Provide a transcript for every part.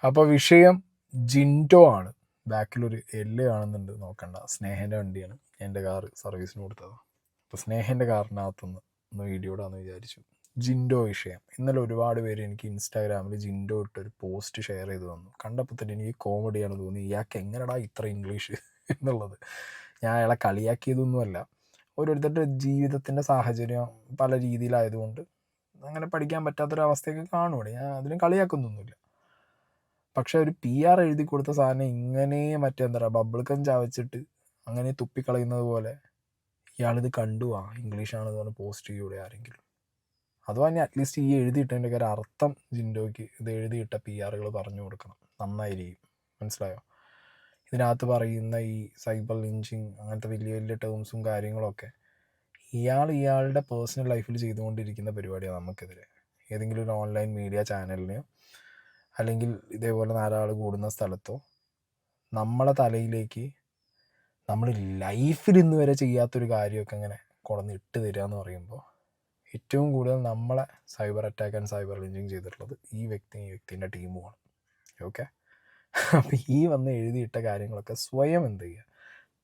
അപ്പോൾ വിഷയം ജിൻഡോ ആണ്. ബാക്കിലൊരു എല്ല് കാണുന്നുണ്ട്, നോക്കണ്ട. സ്നേഹൻ്റെ വണ്ടിയാണ്, എൻ്റെ കാറ് സർവീസിന് കൊടുത്തത്. അപ്പോൾ സ്നേഹൻ്റെ കാറിനകത്തുനിന്ന് ഒന്ന് വീഡിയോ ഇടാമെന്ന് വിചാരിച്ചു. ജിൻഡോ വിഷയം. ഇന്നലെ ഒരുപാട് പേര് എനിക്ക് ഇൻസ്റ്റാഗ്രാമിൽ ജിൻഡോ ഇട്ടൊരു പോസ്റ്റ് ഷെയർ ചെയ്ത് തന്നു. കണ്ടപ്പോൾ തന്നെ എനിക്ക് കോമഡിയാണ് തോന്നി. ഇയാൾക്ക് എങ്ങനെടാ ഇത്ര ഇംഗ്ലീഷ് എന്നുള്ളത്. ഞാൻ അയാളെ കളിയാക്കിയതൊന്നുമല്ല. ഓരോരുത്തരുടെ ജീവിതത്തിൻ്റെ സാഹചര്യം പല രീതിയിലായതുകൊണ്ട് അങ്ങനെ പഠിക്കാൻ പറ്റാത്തൊരവസ്ഥയൊക്കെ കാണുവാണ്. ഞാൻ അതിനും കളിയാക്കുന്നൊന്നുമില്ല. പക്ഷെ ഒരു PR എഴുതി കൊടുത്ത സാധനം ഇങ്ങനെ എന്താ പറയുക, ബബിൾക്കം ചവച്ചിട്ട് അങ്ങനെ തുപ്പിക്കളയുന്നത് പോലെ ഇയാളിത് കണ്ടു ഇംഗ്ലീഷാണെന്ന് പറഞ്ഞ് പോസ്റ്റ് ചെയ്യൂടെ ആരെങ്കിലും? അഥവാ ഇനി അറ്റ്ലീസ്റ്റ് ഈ എഴുതിയിട്ടതിൻ്റെ ഒരു അർത്ഥം ജിൻഡോയ്ക്ക് ഇത് എഴുതിയിട്ട PRകൾ പറഞ്ഞു കൊടുക്കണം, നന്നായിരിക്കും. മനസ്സിലായോ? ഇതിനകത്ത് പറയുന്ന ഈ സൈബർ ലിഞ്ചിങ് അങ്ങനത്തെ വലിയ വലിയ ടേംസും കാര്യങ്ങളൊക്കെ ഇയാളുടെ പേഴ്സണൽ ലൈഫിൽ ചെയ്തുകൊണ്ടിരിക്കുന്ന പരിപാടിയാണ് നമുക്കെതിരെ. ഏതെങ്കിലും ഒരു ഓൺലൈൻ മീഡിയ ചാനലിനെയോ അല്ലെങ്കിൽ ഇതേപോലെ 4 ആൾ കൂടുന്ന സ്ഥലത്തോ നമ്മളെ തലയിലേക്ക് നമ്മൾ ലൈഫിൽ ഇന്ന് വരെ ചെയ്യാത്തൊരു കാര്യമൊക്കെ ഇങ്ങനെ കൊണ്ടുവന്ന് ഇട്ട് തരിക എന്ന് പറയുമ്പോൾ ഏറ്റവും കൂടുതൽ നമ്മളെ cyber attack and cyber lynching ചെയ്തിട്ടുള്ളത് ഈ വ്യക്തിൻ്റെ ടീമുമാണ്. ഓക്കെ, അപ്പോൾ ഈ വന്ന് എഴുതിയിട്ട കാര്യങ്ങളൊക്കെ സ്വയം എന്ത് ചെയ്യുക,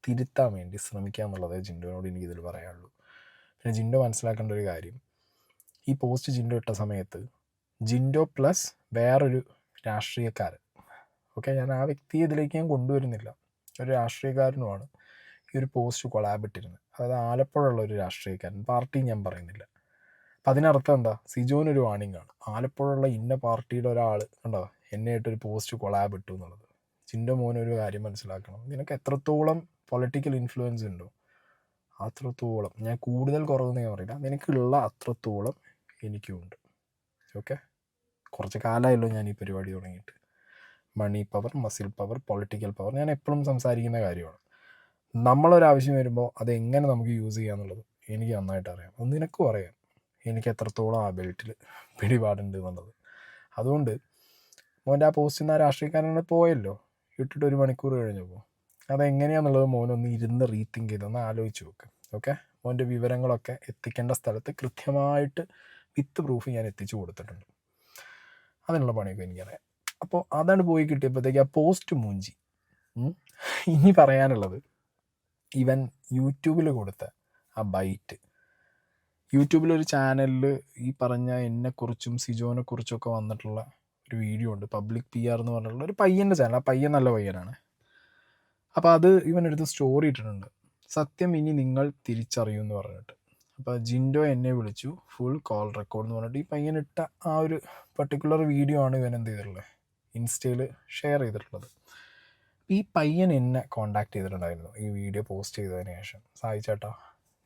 തിരുത്താൻ വേണ്ടി ശ്രമിക്കുക എന്നുള്ളതേ ജിൻഡോനോട് എനിക്കിതിൽ പറയാനുള്ളൂ. പിന്നെ ജിൻഡോ മനസ്സിലാക്കേണ്ട ഒരു കാര്യം, ഈ പോസ്റ്റ് ജിൻഡോ ഇട്ട സമയത്ത് ജിൻഡോ പ്ലസ് വേറൊരു രാഷ്ട്രീയക്കാരൻ, ഓക്കെ, ഞാൻ ആ വ്യക്തിയെ ഇതിലേക്ക് ഞാൻ കൊണ്ടുവരുന്നില്ല, ഒരു രാഷ്ട്രീയക്കാരനുമാണ് ഈ ഒരു പോസ്റ്റ് കൊളാബ് ഇട്ടിരുന്നത്. അതായത് ആലപ്പുഴയുള്ള ഒരു രാഷ്ട്രീയക്കാരൻ, പാർട്ടി ഞാൻ പറയുന്നില്ല. അപ്പം അതിനർത്ഥം എന്താ, സിജോനൊരു വാണിംഗ് ആണ്. ആലപ്പുഴയുള്ള ഇന്ന പാർട്ടിയുടെ ഒരാൾ കണ്ടോ എന്നെ ആയിട്ടൊരു പോസ്റ്റ് കൊളാബ് ഇട്ടു എന്നുള്ളത്. ജിൻഡോ മോനൊരു കാര്യം മനസ്സിലാക്കണം, നിനക്ക് എത്രത്തോളം പൊളിറ്റിക്കൽ ഇൻഫ്ലുവൻസ് ഉണ്ടോ അത്രത്തോളം, ഞാൻ കൂടുതൽ കുറവെന്ന് ഞാൻ പറയില്ല, നിനക്കുള്ള അത്രത്തോളം എനിക്കുമുണ്ട്. ഓക്കെ, കുറച്ച് കാലമായല്ലോ ഞാൻ ഈ പരിപാടി തുടങ്ങിയിട്ട്. Money power, muscle power, political power ഞാൻ എപ്പോഴും സംസാരിക്കുന്ന കാര്യമാണ്. നമ്മളൊരാവശ്യം വരുമ്പോൾ അതെങ്ങനെ നമുക്ക് യൂസ് ചെയ്യാന്നുള്ളത് എനിക്ക് നന്നായിട്ട് അറിയാം. അത് നിനക്കും അറിയാം എനിക്ക് എത്രത്തോളം ആ ബെൽറ്റിൽ പിടിപാടുണ്ട് എന്നുള്ളത്. അതുകൊണ്ട് മോൻ്റെ ആ പോസ്റ്റിൽ നിന്ന് ആ രാഷ്ട്രീയക്കാരനെ പോയല്ലോ, ഇട്ടിട്ട് 1 മണിക്കൂർ കഴിഞ്ഞപ്പോൾ അതെങ്ങനെയാണെന്നുള്ളത് മോനൊന്ന് ഇരുന്ന് റീതിങ്ക് ചെയ്തൊന്ന് ആലോചിച്ച് നോക്ക്. ഓക്കെ, മോൻ്റെ വിവരങ്ങളൊക്കെ എത്തിക്കേണ്ട സ്ഥലത്ത് കൃത്യമായിട്ട് വിത്ത് പ്രൂഫ് ഞാൻ എത്തിച്ചു കൊടുത്തിട്ടുണ്ട്. അതിനുള്ള പണിയൊക്കെ എനിക്കറിയാം. അപ്പോൾ അതാണ് പോയി കിട്ടിയപ്പോഴത്തേക്ക് ആ പോസ്റ്റ് മൂഞ്ചി. ഇനി പറയാനുള്ളത്, ഇവൻ യൂട്യൂബിൽ കൊടുത്ത ആ ബൈറ്റ്, യൂട്യൂബിലൊരു ചാനലിൽ ഈ പറഞ്ഞ എന്നെക്കുറിച്ചും സിജോനെക്കുറിച്ചൊക്കെ വന്നിട്ടുള്ള ഒരു വീഡിയോ ഉണ്ട്, പബ്ലിക് PR എന്ന് പറഞ്ഞിട്ടുള്ള ഒരു പയ്യൻ്റെ ചാനൽ. ആ പയ്യൻ നല്ല പയ്യനാണ്. അപ്പോൾ അത് ഇവനെടുത്ത് സ്റ്റോറി ഇട്ടിട്ടുണ്ട്, സത്യം ഇനി നിങ്ങൾ തിരിച്ചറിയും എന്ന് പറഞ്ഞിട്ട്. അപ്പോൾ ജിൻഡോ എന്നെ വിളിച്ചു, ഫുൾ കോൾ റെക്കോർഡ് എന്ന് പറഞ്ഞിട്ട് ഈ പയ്യനിട്ട ആ ഒരു പർട്ടിക്കുലർ വീഡിയോ ആണ് ഇവൻ എന്ത് ചെയ്തിട്ടുള്ളത്, ഇൻസ്റ്റയിൽ ഷെയർ ചെയ്തിട്ടുള്ളത്. ഈ പയ്യൻ എന്നെ കോണ്ടാക്ട് ചെയ്തിട്ടുണ്ടായിരുന്നു ഈ വീഡിയോ പോസ്റ്റ് ചെയ്തതിന് ശേഷം. സായി ചേട്ടാ,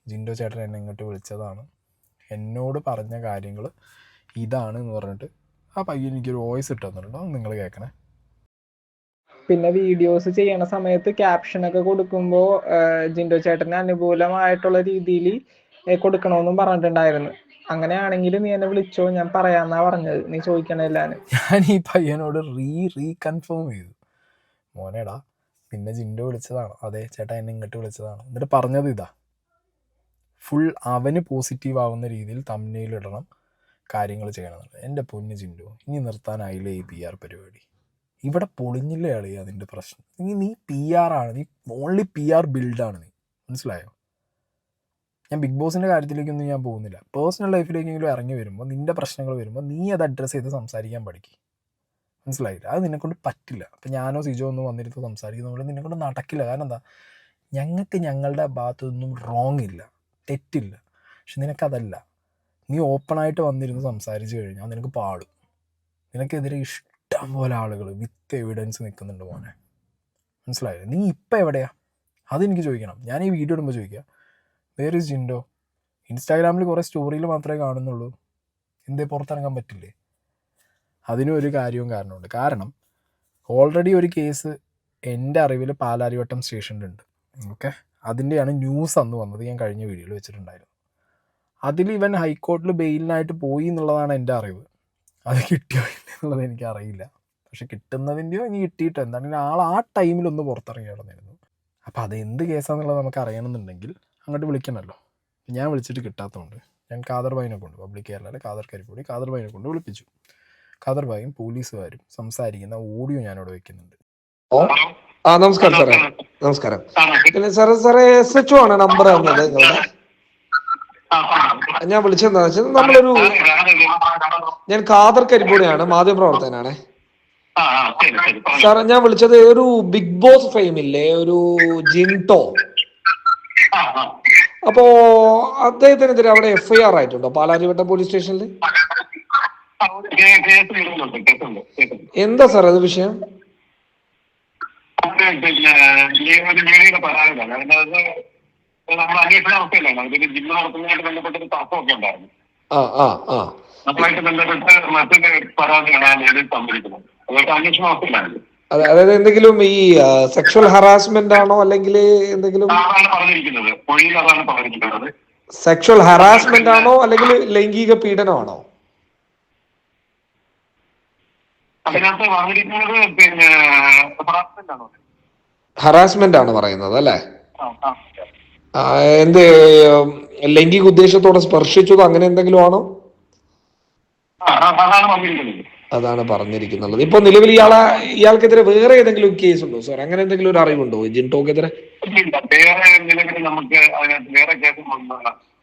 ജിൻഡോ ചേട്ടൻ എന്നെ ഇങ്ങോട്ട് വിളിച്ചതാണ്, എന്നോട് പറഞ്ഞ കാര്യങ്ങൾ ഇതാണ് എന്ന് പറഞ്ഞിട്ട് ആ പയ്യൻ എനിക്കൊരു വോയിസ് ഇട്ട് തന്നിട്ടുണ്ട്, അത് നിങ്ങൾ കേൾക്കണേ. പിന്നെ വീഡിയോസ് ചെയ്യണ സമയത്ത് ക്യാപ്ഷനൊക്കെ കൊടുക്കുമ്പോൾ ജിൻഡോ ചേട്ടന് അനുകൂലമായിട്ടുള്ള രീതിയിൽ കൊടുക്കണമെന്നും പറഞ്ഞിട്ടുണ്ടായിരുന്നു. അങ്ങനെയാണെങ്കിൽ നീ എന്നെ വിളിച്ചോ, ഞാൻ പറയാന്നാ പറഞ്ഞത്, നീ ചോദിക്കണെല്ലാനും. ഞാൻ ഈ പയ്യനോട് റീകൺഫേം ചെയ്തു, മോനേടാ പിന്നെ ജിൻഡോ വിളിച്ചതാണ്, അതെ ചേട്ടാ എന്നെ ഇങ്ങോട്ട് വിളിച്ചതാണ്. എന്നിട്ട് പറഞ്ഞത് ഇതാ, ഫുൾ അവന് പോസിറ്റീവ് ആവുന്ന രീതിയിൽ തംബ്നെയിൽ ഇടണം, കാര്യങ്ങൾ ചെയ്യണമെന്നുള്ളത്. എൻ്റെ പൊന്ന് ജിൻഡോ, ഇനി നിർത്താനായില്ലേ ഈ PR പരിപാടി? ഇവിടെ പൊളിഞ്ഞില്ലേ കളി, അതിൻ്റെ പ്രശ്നം. നീ PR ആണ്, നീ ഓൺലി PR ബിൽഡാണ് നീ, മനസ്സിലായോ? ഞാൻ ബിഗ് ബോസിൻ്റെ കാര്യത്തിലേക്കൊന്നും ഞാൻ പോകുന്നില്ല, പേഴ്സണൽ ലൈഫിലേക്കെങ്കിലും ഇറങ്ങി വരുമ്പോൾ നിൻ്റെ പ്രശ്നങ്ങൾ വരുമ്പോൾ നീ അത് അഡ്രസ്സ് ചെയ്ത് സംസാരിക്കാൻ പഠിക്കും, മനസ്സിലായില്ല? അത് നിന്നെക്കൊണ്ട് പറ്റില്ല. അപ്പം ഞാനോ സിജോ ഒന്നും വന്നിരുന്ന് സംസാരിക്കുന്ന പോലെ നിന്നെക്കൊണ്ട് നടക്കില്ല. കാരണം എന്താ, ഞങ്ങൾക്ക് ഞങ്ങളുടെ ഭാഗത്തൊന്നും റോങ് ഇല്ല, തെറ്റില്ല. പക്ഷെ നിനക്കതല്ല, നീ ഓപ്പണായിട്ട് വന്നിരുന്ന് സംസാരിച്ച് കഴിഞ്ഞാൽ നിനക്ക് പാടും. നിനക്കെതിരെ ഇഷ്ടം പോലെ ആളുകൾ വിത്ത് എവിഡൻസ് നിൽക്കുന്നുണ്ട് മോനെ, മനസ്സിലായില്ലേ? നീ ഇപ്പം എവിടെയാ അതെനിക്ക് ചോദിക്കണം. ഞാൻ ഈ വീഡിയോ ഇടുമ്പോൾ ചോദിക്കുക, വേർ ഈസ് ജിൻഡോ? ഇൻസ്റ്റാഗ്രാമിൽ കുറേ സ്റ്റോറിയിൽ മാത്രമേ കാണുന്നുള്ളൂ, എന്തേ പുറത്തിറങ്ങാൻ പറ്റില്ലേ? അതിനും ഒരു കാര്യവും കാരണമുണ്ട്. കാരണം ഓൾറെഡി ഒരു കേസ് എൻ്റെ അറിവിൽ പാലാരിവട്ടം സ്റ്റേഷനിലുണ്ട്. ഓക്കെ, അതിൻ്റെയാണ് ന്യൂസ് അന്ന് വന്നത്, ഞാൻ കഴിഞ്ഞ വീഡിയോയിൽ വെച്ചിട്ടുണ്ടായിരുന്നു. അതിൽ ഇവൻ ഹൈക്കോടതിയിൽ ബെയിലിനായിട്ട് പോയി എന്നുള്ളതാണ് എൻ്റെ അറിവ്. അത് കിട്ടിയോ എന്നുള്ളത് എനിക്കറിയില്ല. പക്ഷെ കിട്ടുന്നതിൻ്റെയോ ഇനി കിട്ടിയിട്ടോ എന്താണെങ്കിലും ആൾ ആ ടൈമിലൊന്ന് പുറത്തിറങ്ങി കിടന്നിരുന്നു. അപ്പോൾ അത് എന്ത് കേസാണെന്നുള്ളത് നമുക്ക് അറിയണമെന്നുണ്ടെങ്കിൽ അങ്ങോട്ട് വിളിക്കണമല്ലോ. ഞാൻ വിളിച്ചിട്ട് കിട്ടാത്തതുകൊണ്ട് ഞാൻ കാദർ ഭായിനെ കൊണ്ട്, പബ്ലിക് കേരളയിലെ കാദർ കരിപ്പൂടി കാദർ ഭായിനെ കൊണ്ട് വിളിപ്പിച്ചു. ഖദർഭായും പോലീസുകാരും സംസാരിക്കുന്ന ഓഡിയോ ഞാനിവിടെ വെക്കുന്നുണ്ട്. നമസ്കാരം സാറേ. നമസ്കാരം. പിന്നെ സാറേ SHO ആണ് നമ്പർ തന്നത് നിങ്ങളുടെ. ഞാൻ വിളിച്ചെന്താ വെച്ചാൽ ഞാൻ ഖാദർ കരിപ്പൂടിയാണ്, മാധ്യമപ്രവർത്തകനാണ് സാറേ. ഞാൻ വിളിച്ചത് ഒരു ബിഗ് ബോസ് ഫെയിമില്ലേ, ഒരു ജിൻടോ. അപ്പോ അദ്ദേഹത്തിനെതിരെ അവിടെ FIR ആയിട്ടുണ്ടോ പാലാരിവട്ടം പോലീസ് സ്റ്റേഷനിൽ? എന്താ സാർ അത് വിഷയം? ലേഡിയുടെ പരാതിയാണ്. അതിനകത്ത് നമ്മൾ അന്വേഷണ അവസ്ഥയിലാണ്. അതിൽ ജില്ല നടത്തുന്നതുമായിട്ട് ബന്ധപ്പെട്ടൊരു തർക്കമൊക്കെ ഉണ്ടായിരുന്നു. അതുമായിട്ട് ബന്ധപ്പെട്ട് മറ്റൊരു പരാതിയാണ് ആ ലേഡി തന്നിരിക്കുന്നത്. അതൊക്കെ അന്വേഷണ അവസ്ഥയിലാണ്. അതായത് എന്തെങ്കിലും ഈ സെക്ഷൽ ഹറാസ്മെന്റ് ആണോ, അല്ലെങ്കിൽ എന്തെങ്കിലും പറഞ്ഞിരിക്കുന്നത് മൊഴിയിൽ അതാണ് പറഞ്ഞിരിക്കുന്നത്. സെക്ഷൽ ഹറാസ്മെന്റ് ആണോ അല്ലെങ്കിൽ ലൈംഗിക പീഡനമാണോ? അതിനകത്ത് പറഞ്ഞിരിക്കുന്നത് പിന്നെ ഹറാസ്മെന്റ് ആണ് പറയുന്നത് അല്ലേ? എന്ത് ലൈംഗിക ഉദ്ദേശത്തോടെ സ്പർശിച്ചതോ അങ്ങനെ എന്തെങ്കിലും ആണോ? അതാണ് പറഞ്ഞിരിക്കുന്നത്. ഇപ്പൊ നിലവിൽ ഇയാൾക്കെതിരെ വേറെ ഏതെങ്കിലും കേസ് ഉണ്ടോ സാർ? അങ്ങനെ എന്തെങ്കിലും ഒരു അറിവുണ്ടോ ജിൻടോക്കെതിരെ? വേറെ നിലവിൽ നമുക്ക് അതിനകത്ത് വേറെ കേസൊന്നും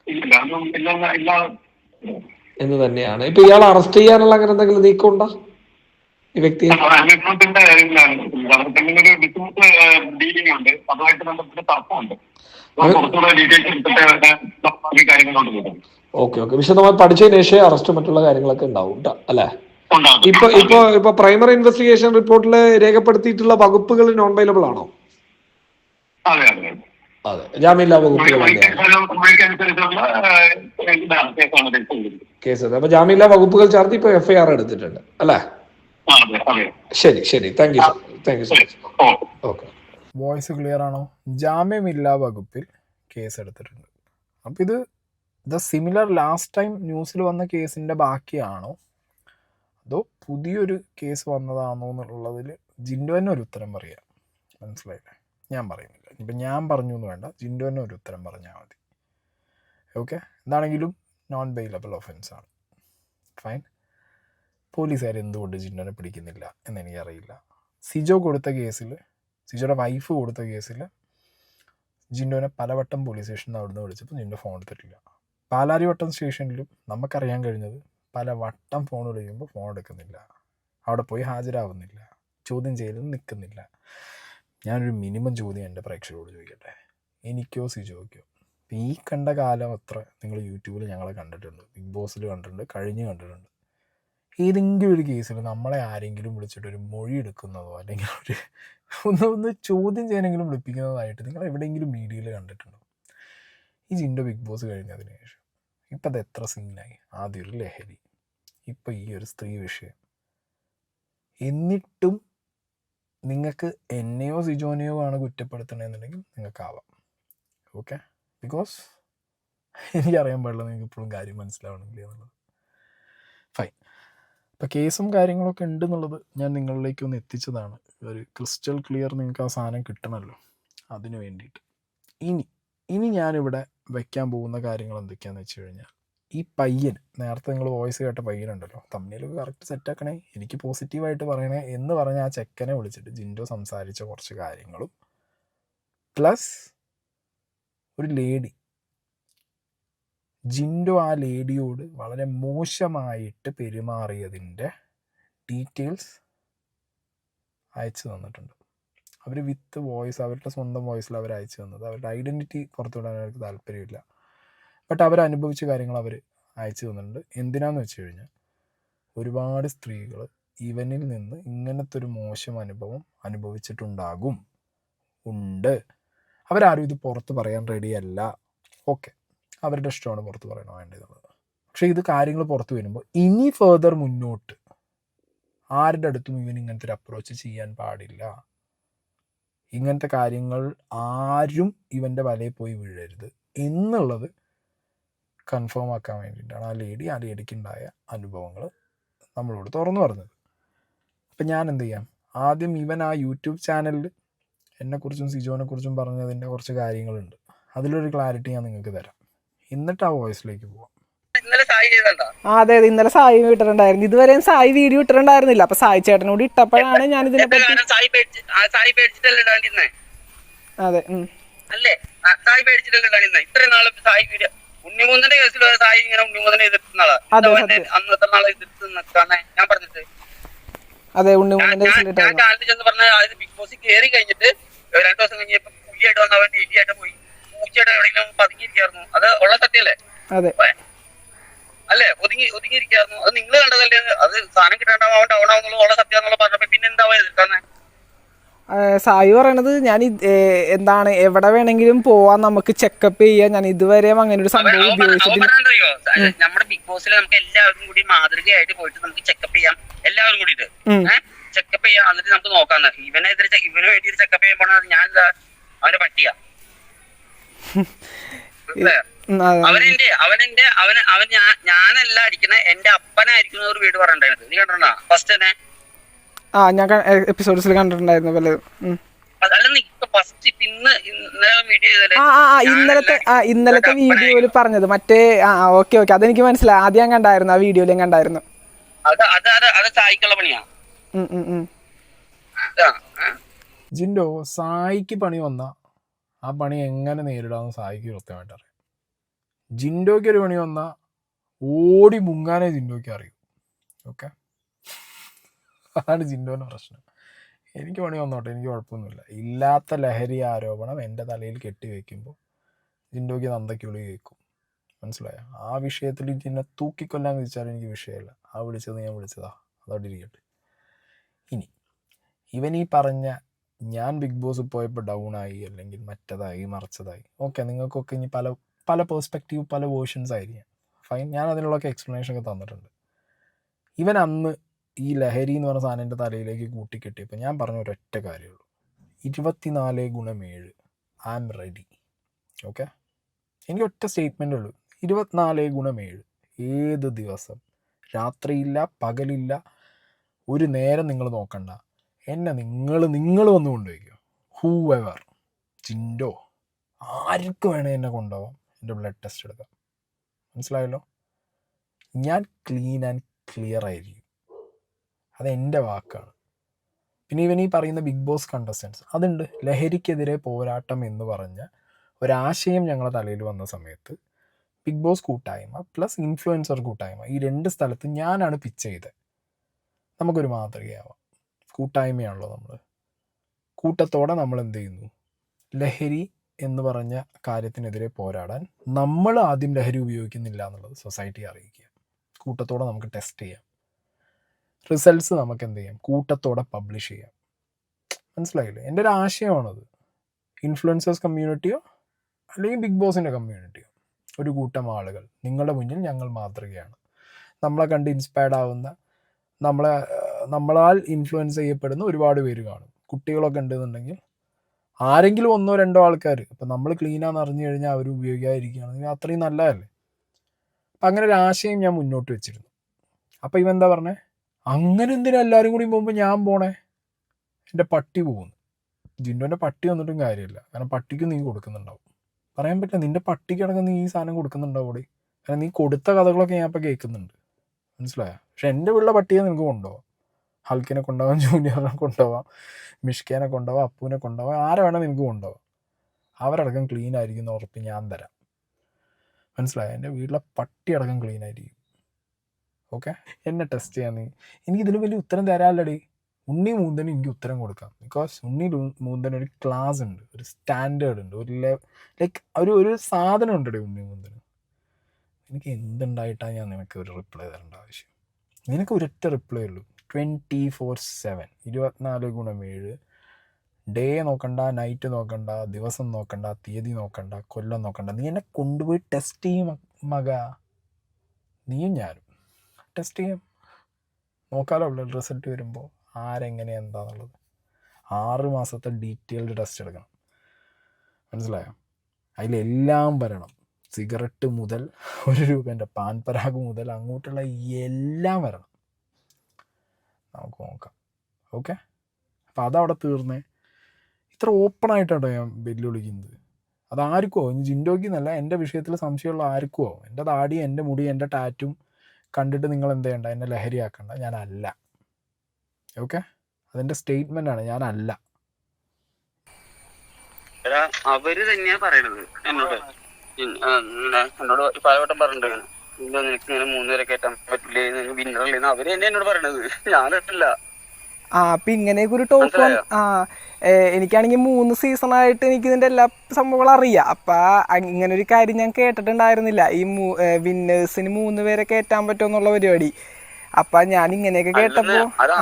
ഇല്ല എന്ന് തന്നെയാണ്. ഇപ്പൊ ഇയാൾ അറസ്റ്റ് ചെയ്യാനുള്ള അങ്ങനെ എന്തെങ്കിലും നീക്കം ഉണ്ടോ ഈ വ്യക്തിയെ? അന്വേഷണത്തിന്റെ ഒരു ബിസിനസ് ഡീലിംഗ് ഉണ്ട്, അതുമായിട്ട് ബന്ധപ്പെട്ട തർക്കമുണ്ട്. ഓക്കെ. വിശദമായി പഠിച്ചതിന് ശേഷം അറസ്റ്റ് മറ്റുള്ള കാര്യങ്ങളൊക്കെ ഉണ്ടാവും അല്ലെ? ഇപ്പൊ പ്രൈമറി ഇൻവെസ്റ്റിഗേഷൻ റിപ്പോർട്ടിൽ രേഖപ്പെടുത്തിയിട്ടുള്ള വകുപ്പുകൾ നോൺ ബൈലബിൾ ആണോ? അതെ. ജാമ്യമില്ലാ വകുപ്പുകൾ കേസ്. അപ്പൊ ജാമ്യമില്ലാ വകുപ്പുകൾ ചേർത്ത് ഇപ്പൊ FIR എടുത്തിട്ടുണ്ട് അല്ലേ? ശരി. Thank you so much. Okay. Voice clear ആണോ? ജാമ്യമില്ലാ വകുപ്പിൽ കേസ് എടുത്തിട്ടുണ്ട്. അപ്പം ഇത് സിമിലർ ലാസ്റ്റ് ടൈം ന്യൂസിൽ വന്ന കേസിൻ്റെ ബാക്കിയാണോ അതോ പുതിയൊരു കേസ് വന്നതാണോ എന്നുള്ളതിൽ ജിൻഡോ തന്നെ ഒരു ഉത്തരം പറയാം. മനസ്സിലായില്ലേ? ഞാൻ പറയുന്നില്ല. ഇപ്പം ഞാൻ പറഞ്ഞു എന്ന് വേണ്ട, ജിൻഡോ തന്നെ ഒരു ഉത്തരം പറഞ്ഞാൽ മതി. ഓക്കെ. എന്താണെങ്കിലും നോൺ ബെയിലബിൾ ഒഫൻസാണ്. ഫൈൻ. പോലീസുകാർ എന്തുകൊണ്ട് ജിൻഡോനെ പിടിക്കുന്നില്ല എന്നെനിക്കറിയില്ല. സിജോയുടെ വൈഫ് കൊടുത്ത കേസിൽ ജിൻഡോനെ പലവട്ടം പോലീസ് സ്റ്റേഷനിൽ അവിടുന്ന് വിളിച്ചപ്പോൾ ജിൻഡോ ഫോൺ എടുത്തിട്ടില്ല. പാലാരിവട്ടം സ്റ്റേഷനിലും നമുക്കറിയാൻ കഴിഞ്ഞത് പലവട്ടം ഫോൺ വിളിക്കുമ്പോൾ ഫോൺ എടുക്കുന്നില്ല, അവിടെ പോയി ഹാജരാകുന്നില്ല, ചോദ്യം ചെയ്യലിൽ നിൽക്കുന്നില്ല. ഞാനൊരു മിനിമം ചോദ്യം എൻ്റെ പ്രേക്ഷകരോട് ചോദിക്കട്ടെ, എനിക്കോ സിജോയ്ക്കോ ഈ കണ്ട കാലം അത്ര നിങ്ങൾ യൂട്യൂബിൽ ഞങ്ങളെ കണ്ടിട്ടുണ്ട്, ബിഗ് ബോസിൽ കണ്ടിട്ടുണ്ട്, കണ്ടിട്ടുണ്ട്. ഏതെങ്കിലും ഒരു കേസിൽ നമ്മളെ ആരെങ്കിലും വിളിച്ചിട്ടൊരു മൊഴി എടുക്കുന്നതോ അല്ലെങ്കിൽ ഒന്ന് ചോദ്യം ചെയ്യാനെങ്കിലും വിളിപ്പിക്കുന്നതായിട്ട് നിങ്ങൾ എവിടെയെങ്കിലും മീഡിയയിൽ കണ്ടിട്ടുണ്ടോ? ഈ ജിൻഡോ ബിഗ് ബോസ് കഴിഞ്ഞതിന് ശേഷം ഇപ്പം അത് എത്ര സീനായി. ആദ്യം ഒരു ലഹരി, ഇപ്പം ഈ ഒരു സ്ത്രീ വിഷയം. എന്നിട്ടും നിങ്ങൾക്ക് എന്നെയോ സിജോനെയോ ആണ് കുറ്റപ്പെടുത്തണമെന്നുണ്ടെങ്കിൽ നിങ്ങൾക്കാവാം. ഓക്കെ. ബിക്കോസ് എനിക്കറിയാൻ പാടില്ല നിങ്ങൾക്ക് ഇപ്പോഴും കാര്യം മനസ്സിലാവണമെങ്കിൽ എന്നുള്ളത്. ഫൈൻ. ഇപ്പം കേസും കാര്യങ്ങളൊക്കെ ഉണ്ടെന്നുള്ളത് ഞാൻ നിങ്ങളിലേക്ക് ഒന്ന് എത്തിച്ചതാണ്. ഒരു ക്രിസ്റ്റൽ ക്ലിയർ നിങ്ങൾക്ക് ആ സാധനം കിട്ടണമല്ലോ, അതിന് വേണ്ടിയിട്ട്. ഇനി ഞാനിവിടെ വയ്ക്കാൻ പോകുന്ന കാര്യങ്ങൾ എന്തൊക്കെയാണെന്ന് വെച്ച് കഴിഞ്ഞാൽ, ഈ പയ്യൻ, നേരത്തെ നിങ്ങൾ വോയിസ് കേട്ട പയ്യനുണ്ടല്ലോ, തമ്മിലൊക്കെ കറക്റ്റ് സെറ്റാക്കണേ, എനിക്ക് പോസിറ്റീവായിട്ട് പറയണേ എന്ന് പറഞ്ഞ് ആ ചെക്കനെ വിളിച്ചിട്ട് ജിൻഡോ സംസാരിച്ച കുറച്ച് കാര്യങ്ങളും പ്ലസ് ഒരു ലേഡി, ജിൻഡോ ആ ലേഡിയോട് വളരെ മോശമായിട്ട് പെരുമാറിയതിൻ്റെ ഡീറ്റെയിൽസ് അയച്ചു തന്നിട്ടുണ്ട്. അവർ വിത്ത് വോയിസ്, അവരുടെ സ്വന്തം വോയിസിൽ അവർ അയച്ചു തന്നത്. അവരുടെ ഐഡൻറ്റിറ്റി പുറത്തുവിടാൻ അവർക്ക് താല്പര്യമില്ല, ബട്ട് അവരനുഭവിച്ച കാര്യങ്ങൾ അവർ അയച്ചു തന്നിട്ടുണ്ട്. എന്തിനാന്ന് വെച്ച് കഴിഞ്ഞാൽ ഒരുപാട് സ്ത്രീകൾ ഇവനിൽ നിന്ന് ഇങ്ങനത്തെ ഒരു മോശം അനുഭവം അനുഭവിച്ചിട്ടുണ്ടാകും, ഉണ്ട്. അവരാരും ഇത് പുറത്ത് പറയാൻ റെഡിയല്ല. ഓക്കെ, അവരുടെ ഇഷ്ടമാണ് പുറത്ത് പറയണോ വേണ്ടതെന്നുള്ളത്. പക്ഷേ ഇത് കാര്യങ്ങൾ പുറത്ത് വരുമ്പോൾ ഇനി ഫെർദർ മുന്നോട്ട് ആരുടെ അടുത്തും ഇവൻ ഇങ്ങനത്തെ ഒരു അപ്രോച്ച് ചെയ്യാൻ പാടില്ല. ഇങ്ങനത്തെ കാര്യങ്ങൾ ആരും ഇവൻ്റെ വലയിൽ പോയി വീഴരുത് എന്നുള്ളത് കൺഫേം ആക്കാൻ വേണ്ടിയിട്ടാണ് ആ ലേഡിക്കുണ്ടായ അനുഭവങ്ങൾ നമ്മളോട് തുറന്നു പറഞ്ഞത്. അപ്പം ഞാൻ എന്ത് ചെയ്യാം, ആദ്യം ഇവൻ ആ യൂട്യൂബ് ചാനലിൽ എന്നെക്കുറിച്ചും സിജോനെക്കുറിച്ചും പറഞ്ഞതിൻ്റെ കുറച്ച് കാര്യങ്ങളുണ്ട്, അതിലൊരു ക്ലാരിറ്റി ഞാൻ നിങ്ങൾക്ക് തരാം. എന്നിട്ട് ആ വോയിസിലേക്ക് പോവാം. അതെ ഇന്നലെ സായി ഇട്ടിട്ടുണ്ടായിരുന്നു. ഇതുവരെയും സായി വീഡിയോ ഇട്ടിട്ടുണ്ടായിരുന്നില്ല. അപ്പൊ സായി ചേട്ടനോട് ഇട്ടപ്പോഴാണ് ഞാൻ ഇതിനെ പറ്റി അതെ അല്ലേ സായി പേടിച്ചിട്ടല്ലേ ഇത്രയും നാളും സായി വീഡിയോ ഉണ്ണിമൂന്നിന്റെ കേസിൽ സായി ഇങ്ങനെ ഉണ്ണിമൂന്നിനെ എതിർക്കുന്ന ആളാ. അന്ന് എത്ര നാളെ എതിർത്ത് നിൽക്കാന്നെ ഞാൻ പറഞ്ഞിട്ട്. അതെ ഉണ്ണിമൂന്നിന്റെ ഞാൻ കാലത്ത് ചെന്ന് പറഞ്ഞ ബിഗ് ബോസ് കയറി കഴിഞ്ഞിട്ട് 2 ദിവസം കഴിഞ്ഞപ്പോ പുലിയായിട്ട് വന്ന അവൻ എലിയായിട്ട് പോയി പൂച്ചയുടെ എവിടെയെങ്കിലും പതുങ്ങിയിരിക്കായിരുന്നു. അത് ഉള്ള സത്യല്ലേ? അതെ അല്ലേ? ഒതുങ്ങിയിരിക്കായിരുന്നു. അത് നിങ്ങൾ കണ്ടതല്ലേ? അത് സാധനം കിട്ടാണ്ടാവും അവൻ ഡൗൺ ആവുന്നുള്ള ഉള്ള സത്യം എന്നുള്ള പറഞ്ഞപ്പോ പിന്നെ എന്താ എതിർക്കാന്നെ? സായി പറയണത് ഞാൻ എന്താണ് എവിടെ വേണമെങ്കിലും പോവാൻ നമുക്ക് ചെക്കപ്പ് ചെയ്യാൻ. ഞാൻ ഇതുവരെയും അങ്ങനെ ഒരു സംഭവം ഉപയോഗിച്ചിട്ടില്ല. നമ്മുടെ ബിഗ് ബോസിൽ നമുക്ക് എല്ലാവർക്കും കൂടി മാതൃകയായിട്ട് പോയിട്ട് നമുക്ക് ചെക്കപ്പ് ചെയ്യാം. എല്ലാവരും കൂടിയിട്ട് ചെക്കപ്പ് ചെയ്യാം. എന്നിട്ട് നമുക്ക് നോക്കാന്ന്. ഇവന് വേണ്ടി ഒരു ചെക്കപ്പ് ചെയ്യാൻ പോണത് ഞാൻ അവന്റെ പട്ടിയാ. ഞാനല്ല അടിക്കണ എന്റെ അപ്പനായിരിക്കുന്ന ഒരു വീട് പറഞ്ഞിട്ടുണ്ടായിരുന്നു. നീ കണ്ടോ ഫസ്റ്റ് തന്നെ? ഞാൻ എപ്പിസോഡ്സിൽ കണ്ടിട്ടുണ്ടായിരുന്നു പലതും. ഇന്നലത്തെ വീഡിയോയിൽ പറഞ്ഞത് മറ്റേ ഓക്കെ അതെനിക്ക് മനസ്സിലായി. ആദ്യം ഞാൻ കണ്ടായിരുന്നു, ആ വീഡിയോയിലും കണ്ടായിരുന്നു. ജിൻഡോ സായിക്ക് പണി വന്ന ആ പണി എങ്ങനെ നേരിടാന്ന് സായിക്ക് കൃത്യമായിട്ട് അറിയാം. ജിൻഡോയ്ക്ക് ഒരു പണി വന്ന ഓടി മുങ്ങാനേ ജിൻഡോയ്ക്ക് അറിയൂ. ഓക്കെ, അതാണ് ജിൻഡോൻ്റെ പ്രശ്നം. എനിക്ക് പണി വന്നോട്ടെ, എനിക്ക് കുഴപ്പമൊന്നുമില്ല. ഇല്ലാത്ത ലഹരി ആരോപണം എൻ്റെ തലയിൽ കെട്ടിവെക്കുമ്പോൾ ജിൻഡോയ്ക്ക് നന്ദയ്ക്കുള്ളി കേൾക്കും. മനസ്സിലായോ? ആ വിഷയത്തിൽ ജിന്നെ തൂക്കിക്കൊല്ലാൻ വിളിച്ചാലും എനിക്ക് വിഷയമല്ല. ആ വിളിച്ചത് ഞാൻ വിളിച്ചതാ, അതോടെ ഇരിക്കട്ടെ. ഇനി ഇവൻ ഈ പറഞ്ഞ ഞാൻ ബിഗ് ബോസ് പോയപ്പോൾ ഡൗണായി അല്ലെങ്കിൽ മറ്റതായി മറിച്ചതായി, ഓക്കെ, നിങ്ങൾക്കൊക്കെ ഇനി പല പല പേഴ്സ്പെക്റ്റീവ് പല വേർഷൻസ് ആയിരിക്കാം. ഫൈൻ, ഞാൻ അതിനുള്ളൊക്കെ എക്സ്പ്ലനേഷൻ ഒക്കെ തന്നിട്ടുണ്ട്. ഇവൻ അന്ന് ഈ ലഹരി എന്ന് പറഞ്ഞ സാധനം എൻ്റെ തലയിലേക്ക് കൂട്ടിക്കെട്ടിയപ്പോൾ ഞാൻ പറഞ്ഞ ഒരൊറ്റ കാര്യമുള്ളൂ, 24/7 ഐ ആം റെഡി. ഓക്കെ, എനിക്ക് ഒറ്റ സ്റ്റേറ്റ്മെൻ്റ് ഉള്ളൂ, 24/7 ഏത് ദിവസം, രാത്രിയില്ല പകലില്ല, ഒരു നേരം നിങ്ങൾ നോക്കണ്ട, എന്നെ നിങ്ങൾ വന്ന് കൊണ്ടുപോയിക്കോ. ഹൂ എവർ, ജിൻഡോ, ആർക്ക് വേണേ എന്നെ കൊണ്ടുപോകാം, എൻ്റെ ബ്ലഡ് ടെസ്റ്റ് എടുക്കാം. മനസ്സിലായല്ലോ? ഞാൻ ക്ലീൻ ആൻഡ് ക്ലിയർ ആയിരിക്കും, അതെൻ്റെ വാക്കാണ്. പിന്നെ ഇവൻ ഈ പറയുന്ന ബിഗ് ബോസ് കണ്ടസ്റ്റൻസ് അതുണ്ട്. ലഹരിക്കെതിരെ പോരാട്ടം എന്ന് പറഞ്ഞ ഒരാശയം ഞങ്ങളുടെ തലയിൽ വന്ന സമയത്ത് ബിഗ് ബോസ് കൂട്ടായ്മ പ്ലസ് ഇൻഫ്ലുവൻസർ കൂട്ടായ്മ, ഈ 2 സ്ഥലത്ത് ഞാനാണ് പിച്ച് ചെയ്തത്. നമുക്കൊരു മാതൃകയാവാം. കൂട്ടായ്മയാണല്ലോ നമ്മൾ. കൂട്ടത്തോടെ നമ്മൾ എന്ത് ചെയ്യുന്നു, ലഹരി എന്ന് പറഞ്ഞ കാര്യത്തിനെതിരെ പോരാടാൻ നമ്മൾ ആദ്യം ലഹരി ഉപയോഗിക്കുന്നില്ല എന്നുള്ളത് സൊസൈറ്റിയെ അറിയിക്കുക. കൂട്ടത്തോടെ നമുക്ക് ടെസ്റ്റ് ചെയ്യാം, റിസൾട്ട്സ് നമുക്ക് എന്ത് ചെയ്യാം, കൂട്ടത്തോടെ പബ്ലിഷ് ചെയ്യാം. മനസ്സിലായില്ലേ? എൻ്റെ ഒരു ആശയമാണത്. ഇൻഫ്ലുവൻസേഴ്സ് കമ്മ്യൂണിറ്റിയോ അല്ലെങ്കിൽ ബിഗ് ബോസിൻ്റെ കമ്മ്യൂണിറ്റിയോ, ഒരു കൂട്ടം ആളുകൾ നിങ്ങളുടെ മുന്നിൽ ഞങ്ങൾ മാതൃകയാണ്. നമ്മളെ കണ്ട് ഇൻസ്പയർഡ് ആവുന്ന, നമ്മളാൽ ഇൻഫ്ലുവൻസ് ചെയ്യപ്പെടുന്ന ഒരുപാട് പേര് കാണും. കുട്ടികളൊക്കെ ഉണ്ടെന്നുണ്ടെങ്കിൽ ആരെങ്കിലും 1-2 ആൾക്കാർ, ഇപ്പം നമ്മൾ ക്ലീനാന്ന് അറിഞ്ഞു കഴിഞ്ഞാൽ അവർ ഉപയോഗിക്കാതിരിക്കുകയാണെങ്കിൽ അത്രയും നല്ലതല്ലേ. അപ്പം അങ്ങനെ ഒരു ആശയം ഞാൻ മുന്നോട്ട് വെച്ചിരുന്നു. അപ്പം ഇവൻ എന്താ പറഞ്ഞേ, അങ്ങനെ എന്തിനാ എല്ലാവരും കൂടി പോകുമ്പോൾ ഞാൻ പോണേ, എൻ്റെ പട്ടി പോകുന്നു. ജിൻഡോൻ്റെ പട്ടി വന്നിട്ടും കാര്യമില്ല, കാരണം പട്ടിക്ക് നീ കൊടുക്കുന്നുണ്ടാവും. പറയാൻ പറ്റില്ല, നിൻ്റെ പട്ടിക്കടക്കം നീ ഈ സാധനം കൊടുക്കുന്നുണ്ടാവും അവിടെ. കാരണം നീ കൊടുത്ത കഥകളൊക്കെ ഞാൻ ഇപ്പം കേൾക്കുന്നുണ്ട്. മനസ്സിലായോ? പക്ഷെ എൻ്റെ വീട്ടിലെ പട്ടിയെ നിനക്ക് കൊണ്ടുപോകാം. ഹൽക്കിനെ കൊണ്ടുപോകാം, ജൂനിയറിനെ കൊണ്ടുപോകാം, മിഷ്കേനെ കൊണ്ടുപോകാം, അപ്പൂനെ കൊണ്ടുപോകാം, ആരെ വേണം നിനക്ക് കൊണ്ടുപോകാം. അവരടക്കം ക്ലീൻ ആയിരിക്കുന്ന ഉറപ്പ് ഞാൻ തരാം. മനസ്സിലായോ? എൻ്റെ വീട്ടിലെ പട്ടി അടക്കം ക്ലീൻ ആയിരിക്കും. ഓക്കെ, എന്നെ ടെസ്റ്റ് ചെയ്യാൻ നീ, എനിക്കിതിന് വലിയ ഉത്തരം തരാമല്ലടി. ഉണ്ണി മൂന്തന് എനിക്ക് ഉത്തരം കൊടുക്കാം. ബിക്കോസ് ഉണ്ണി മൂന്തന് ഒരു ക്ലാസ് ഉണ്ട്, ഒരു സ്റ്റാൻഡേർഡ് ഉണ്ട്, ഒരു ലൈക്ക് ഒരു സാധനം ഉണ്ടടി ഉണ്ണി മൂന്തന്. എനിക്ക് എന്തുണ്ടായിട്ടാണ് ഞാൻ നിനക്ക് ഒരു റിപ്ലൈ തരേണ്ട ആവശ്യം? നിനക്ക് ഒരൊറ്റ റിപ്ലൈ ഉള്ളൂ, 24/7 24/7. ഡേ നോക്കണ്ട, നൈറ്റ് നോക്കണ്ട, ദിവസം നോക്കണ്ട, തീയതി നോക്കണ്ട, കൊല്ലം നോക്കണ്ട, നീ എന്നെ കൊണ്ടുപോയി ടെസ്റ്റ് ചെയ്യും മക. നീയും ഞാനും ടെസ്റ്റ് ചെയ്യും, നോക്കാലോ ബ്ലഡ് റിസൾട്ട് വരുമ്പോൾ ആരെങ്ങനെ എന്താണെന്നുള്ളത്. 6 മാസത്തെ ഡീറ്റെയിൽഡ് ടെസ്റ്റ് എടുക്കണം. മനസ്സിലായോ? അതിലെല്ലാം വരണം. സിഗരറ്റ് മുതൽ 1 രൂപേൻ്റെ പാൻ പരാഗ് മുതൽ അങ്ങോട്ടുള്ള എല്ലാം വരണം. നമുക്ക് നോക്കാം. ഓക്കെ, അപ്പം അതവിടെ തീർന്നേ. ഇത്ര ഓപ്പണായിട്ടാണ് ഞാൻ വെല്ലുവിളിക്കുന്നത്. അതാർക്കും ആവും. ജിൻഡോയ്ക്ക് എന്നല്ല, എൻ്റെ വിഷയത്തിൽ സംശയമുള്ള ആർക്കും ആവും. എൻ്റെ താടി, എൻ്റെ മുടി, എൻ്റെ ടാറ്റും കണ്ടിട്ട് നിങ്ങൾ എന്ത് ചെയ്യണ്ട, എന്നെ ലഹരിയാക്കണ്ട. ഞാനല്ല. ഓക്കെ, അതിൻ്റെ സ്റ്റേറ്റ്മെൻ്റാണ്, ഞാനല്ല. എടാ അവര് തന്നെയാ പറയണത് എന്നോട്. എന്നോട് പലവട്ടം പറഞ്ഞിട്ടുണ്ട്, നിനക്ക് ഇങ്ങനെ 3 പേരെ കയറ്റാൻ പറ്റില്ലേ, വിന്നറില്ലെന്ന് അവര് തന്നെ എന്നോട് പറയണത്, ഞാനിട്ടില്ല. അപ്പൊ ഇങ്ങനെയൊക്കെ ഒരു ടോക്ക് എനിക്കാണെങ്കിൽ 3 സീസണായിട്ട് എനിക്ക് ഇതിന്റെ എല്ലാ സംഭവങ്ങളും അറിയാം. അപ്പൊ ഇങ്ങനെ ഒരു കാര്യം ഞാൻ കേട്ടിട്ടുണ്ടായിരുന്നില്ല, ഈ വിന്നേഴ്സിന് 3 പേരെ കയറ്റാൻ പറ്റുമെന്നുള്ള പരിപാടി. അപ്പൊ ഞാൻ ഇങ്ങനെയൊക്കെ കേട്ടപ്പോ അത്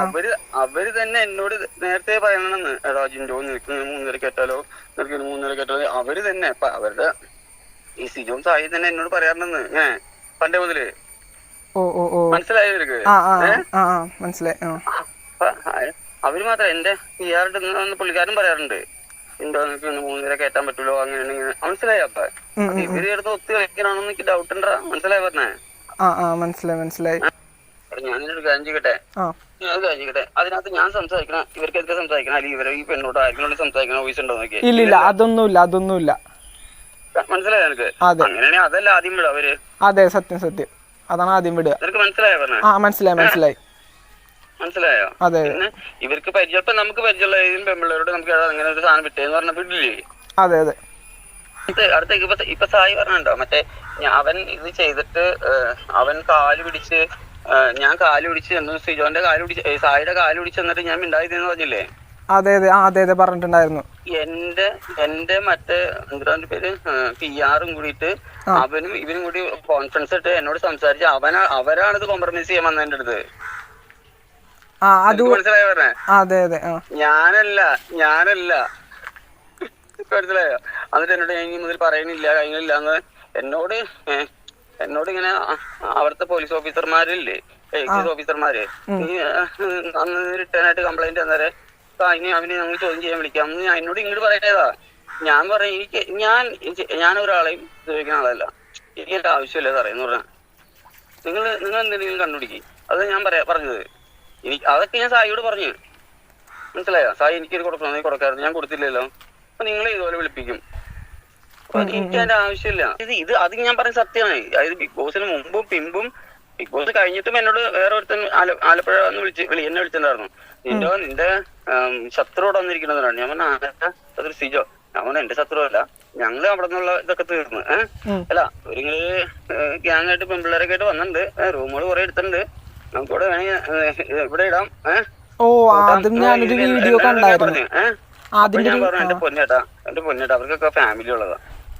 അവര് തന്നെ എന്നോട് നേരത്തെ പറയണെന്ന്, എടാ ജിൻഡോ നിനക്ക് 3 പേരെ കേട്ടാലോ, നിനക്ക് 3 പേരെ കേട്ടാലോ. അവര് തന്നെ അവരുടെ ഈ സിജോം സായി തന്നെ എന്നോട് പറയാറുണ്ടെന്ന് പണ്ടേ മുതല്. മനസ്സിലായോ ഇവർക്ക്? മനസ്സിലായി. അവര് മാത്രം എന്റെ ഇയാളുടെ പുള്ളിക്കാരൻ പറയാറുണ്ട്, ജിൻഡോ നിനക്ക് 3 പേരെ കയറ്റാൻ പറ്റുള്ളൂ, അങ്ങനെ മനസ്സിലായോ? അപ്പൊ ഇവര് എടുത്ത് ഒത്തു കളിക്കണമെന്ന് എനിക്ക് ഡൗട്ട് ഉണ്ടാ. മനസ്സിലായി പറഞ്ഞേ? മനസ്സിലായി. ഞാനൊരു കാര്യം ചെയ്യട്ടെ, അതിനകത്ത് ഞാൻ സംസാരിക്കണം, ഇവർക്കെതിരെ സംസാരിക്കണം, അല്ലെങ്കിൽ ഇവരെ ഈ പെണ്ണോട് ആർക്കിനോട് സംസാരിക്കണം വോയിസ് ഉണ്ടോ നോക്കി? ഇല്ല, അതൊന്നുമില്ല. മനസ്സിലായോ നിനക്ക്? അങ്ങനെയാണെങ്കിൽ അതല്ല ആദ്യം വിടുക അവര്. അതെ, സത്യം, അതാണ് ആദ്യം വിടുക. നിനക്ക് മനസ്സിലായോ പറഞ്ഞേ? മനസ്സിലായോ? അതെ. പിന്നെ ഇവർക്ക് പരിചയം, നമുക്ക് പരിചയമുള്ള ഏതെങ്കിലും പെമ്പിള്ളേരോട് നമുക്ക് അങ്ങനെ ഒരു സാധനം വിട്ടേന്ന് പറഞ്ഞ വിടില്ലേ? അതെ. അടുത്തേക്ക് ഇപ്പൊ സായി പറഞ്ഞോ, മറ്റേ അവൻ ഇത് ചെയ്തിട്ട് അവൻ കാല് പിടിച്ച്, ഞാൻ കാല് പിടിച്ച് എന്ന് സിജോന്റെ കാല് പിടിച്ച്, സായിയുടെ കാല് പിടിച്ച് എന്നിട്ട് ഞാൻ മിണ്ടായിന്ന് പറഞ്ഞില്ലേ? അതെ പറഞ്ഞിട്ടുണ്ടായിരുന്നു. എന്റെ മറ്റേ എന്തിന്റെ പേര് PR കൂടിയിട്ട് അവനും ഇവനും കൂടി കോൺഫറൻസ് ഇട്ട് എന്നോട് സംസാരിച്ച് അവരാണ് ഇത് കോംപ്രമൈസ് ചെയ്യാൻ വന്ന എന്റെ അടുത്ത്. മനസ്സിലായോ പറഞ്ഞേ? ഞാനല്ല മനസ്സിലായോ? എന്നിട്ട് എന്നോട് ഞാൻ മുതൽ പറയുന്നില്ല കഴിഞ്ഞില്ലാന്ന് എന്നോട് ഇങ്ങനെ അവിടുത്തെ പോലീസ് ഓഫീസർമാരില്ലേ, ഓഫീസർമാര് അന്ന് റിട്ടേൺ ആയിട്ട് കംപ്ലൈന്റ് തന്നേരെ അവന് ഞങ്ങൾ ചോദ്യം ചെയ്യാൻ വിളിക്കാം എന്നോട് ഇങ്ങോട്ട് പറയേതാ. ഞാൻ പറയും ഞാൻ ഒരാളെയും ഉപയോഗിക്കുന്ന ആളല്ല, എനിക്ക് എന്റെ ആവശ്യമില്ല സാറേ എന്ന് പറഞ്ഞ നിങ്ങൾ എന്തെങ്കിലും കണ്ടുപിടിക്കും. അത് ഞാൻ പറഞ്ഞത് അതൊക്കെ ഞാൻ സായിയോട് പറഞ്ഞു. മനസ്സിലായോ? സായി എനിക്കൊരു കൊടുക്കണം, നീ കൊടുക്കാറുണ്ട്, ഞാൻ കൊടുത്തില്ലല്ലോ, അപ്പൊ നിങ്ങൾ ഇതുപോലെ വിളിപ്പിക്കും. അപ്പൊ എനിക്ക് അതിന്റെ ആവശ്യമില്ല. അത് ഞാൻ പറഞ്ഞ സത്യമാണ്. അതായത് ബിഗ് ബോസിന് മുമ്പും പിമ്പും ബിഗ് ബോസ് കഴിഞ്ഞിട്ടും എന്നോട് വേറെ ഒരുത്തൻ ആലപ്പുഴ എന്നെ വിളിച്ചിട്ടുണ്ടായിരുന്നു, നിന്റെ ശത്രുവിടെ വന്നിരിക്കുന്നതാണ്. ഞാൻ പറഞ്ഞ അതൊരു സിജോ. ഞാൻ പറഞ്ഞ എന്റെ ശത്രു അല്ല, ഞങ്ങള് അവിടെ നിന്നുള്ള ഇതൊക്കെ തീർന്നു. അല്ല ഒരു ഗ്യാങ് ആയിട്ട് പെൺപിള്ളേരൊക്കെ ആയിട്ട് വന്നിട്ടുണ്ട്, റൂമുകൾ കുറെ എടുത്തിട്ടുണ്ട്, നമുക്കിവിടെ വേണമെങ്കിൽ ഇവിടെ ഇടാം. ഞാൻ പറഞ്ഞു എന്റെ പൊന്നേട്ടാ അവർക്കൊക്കെ ഫാമിലി ഉള്ളതാ,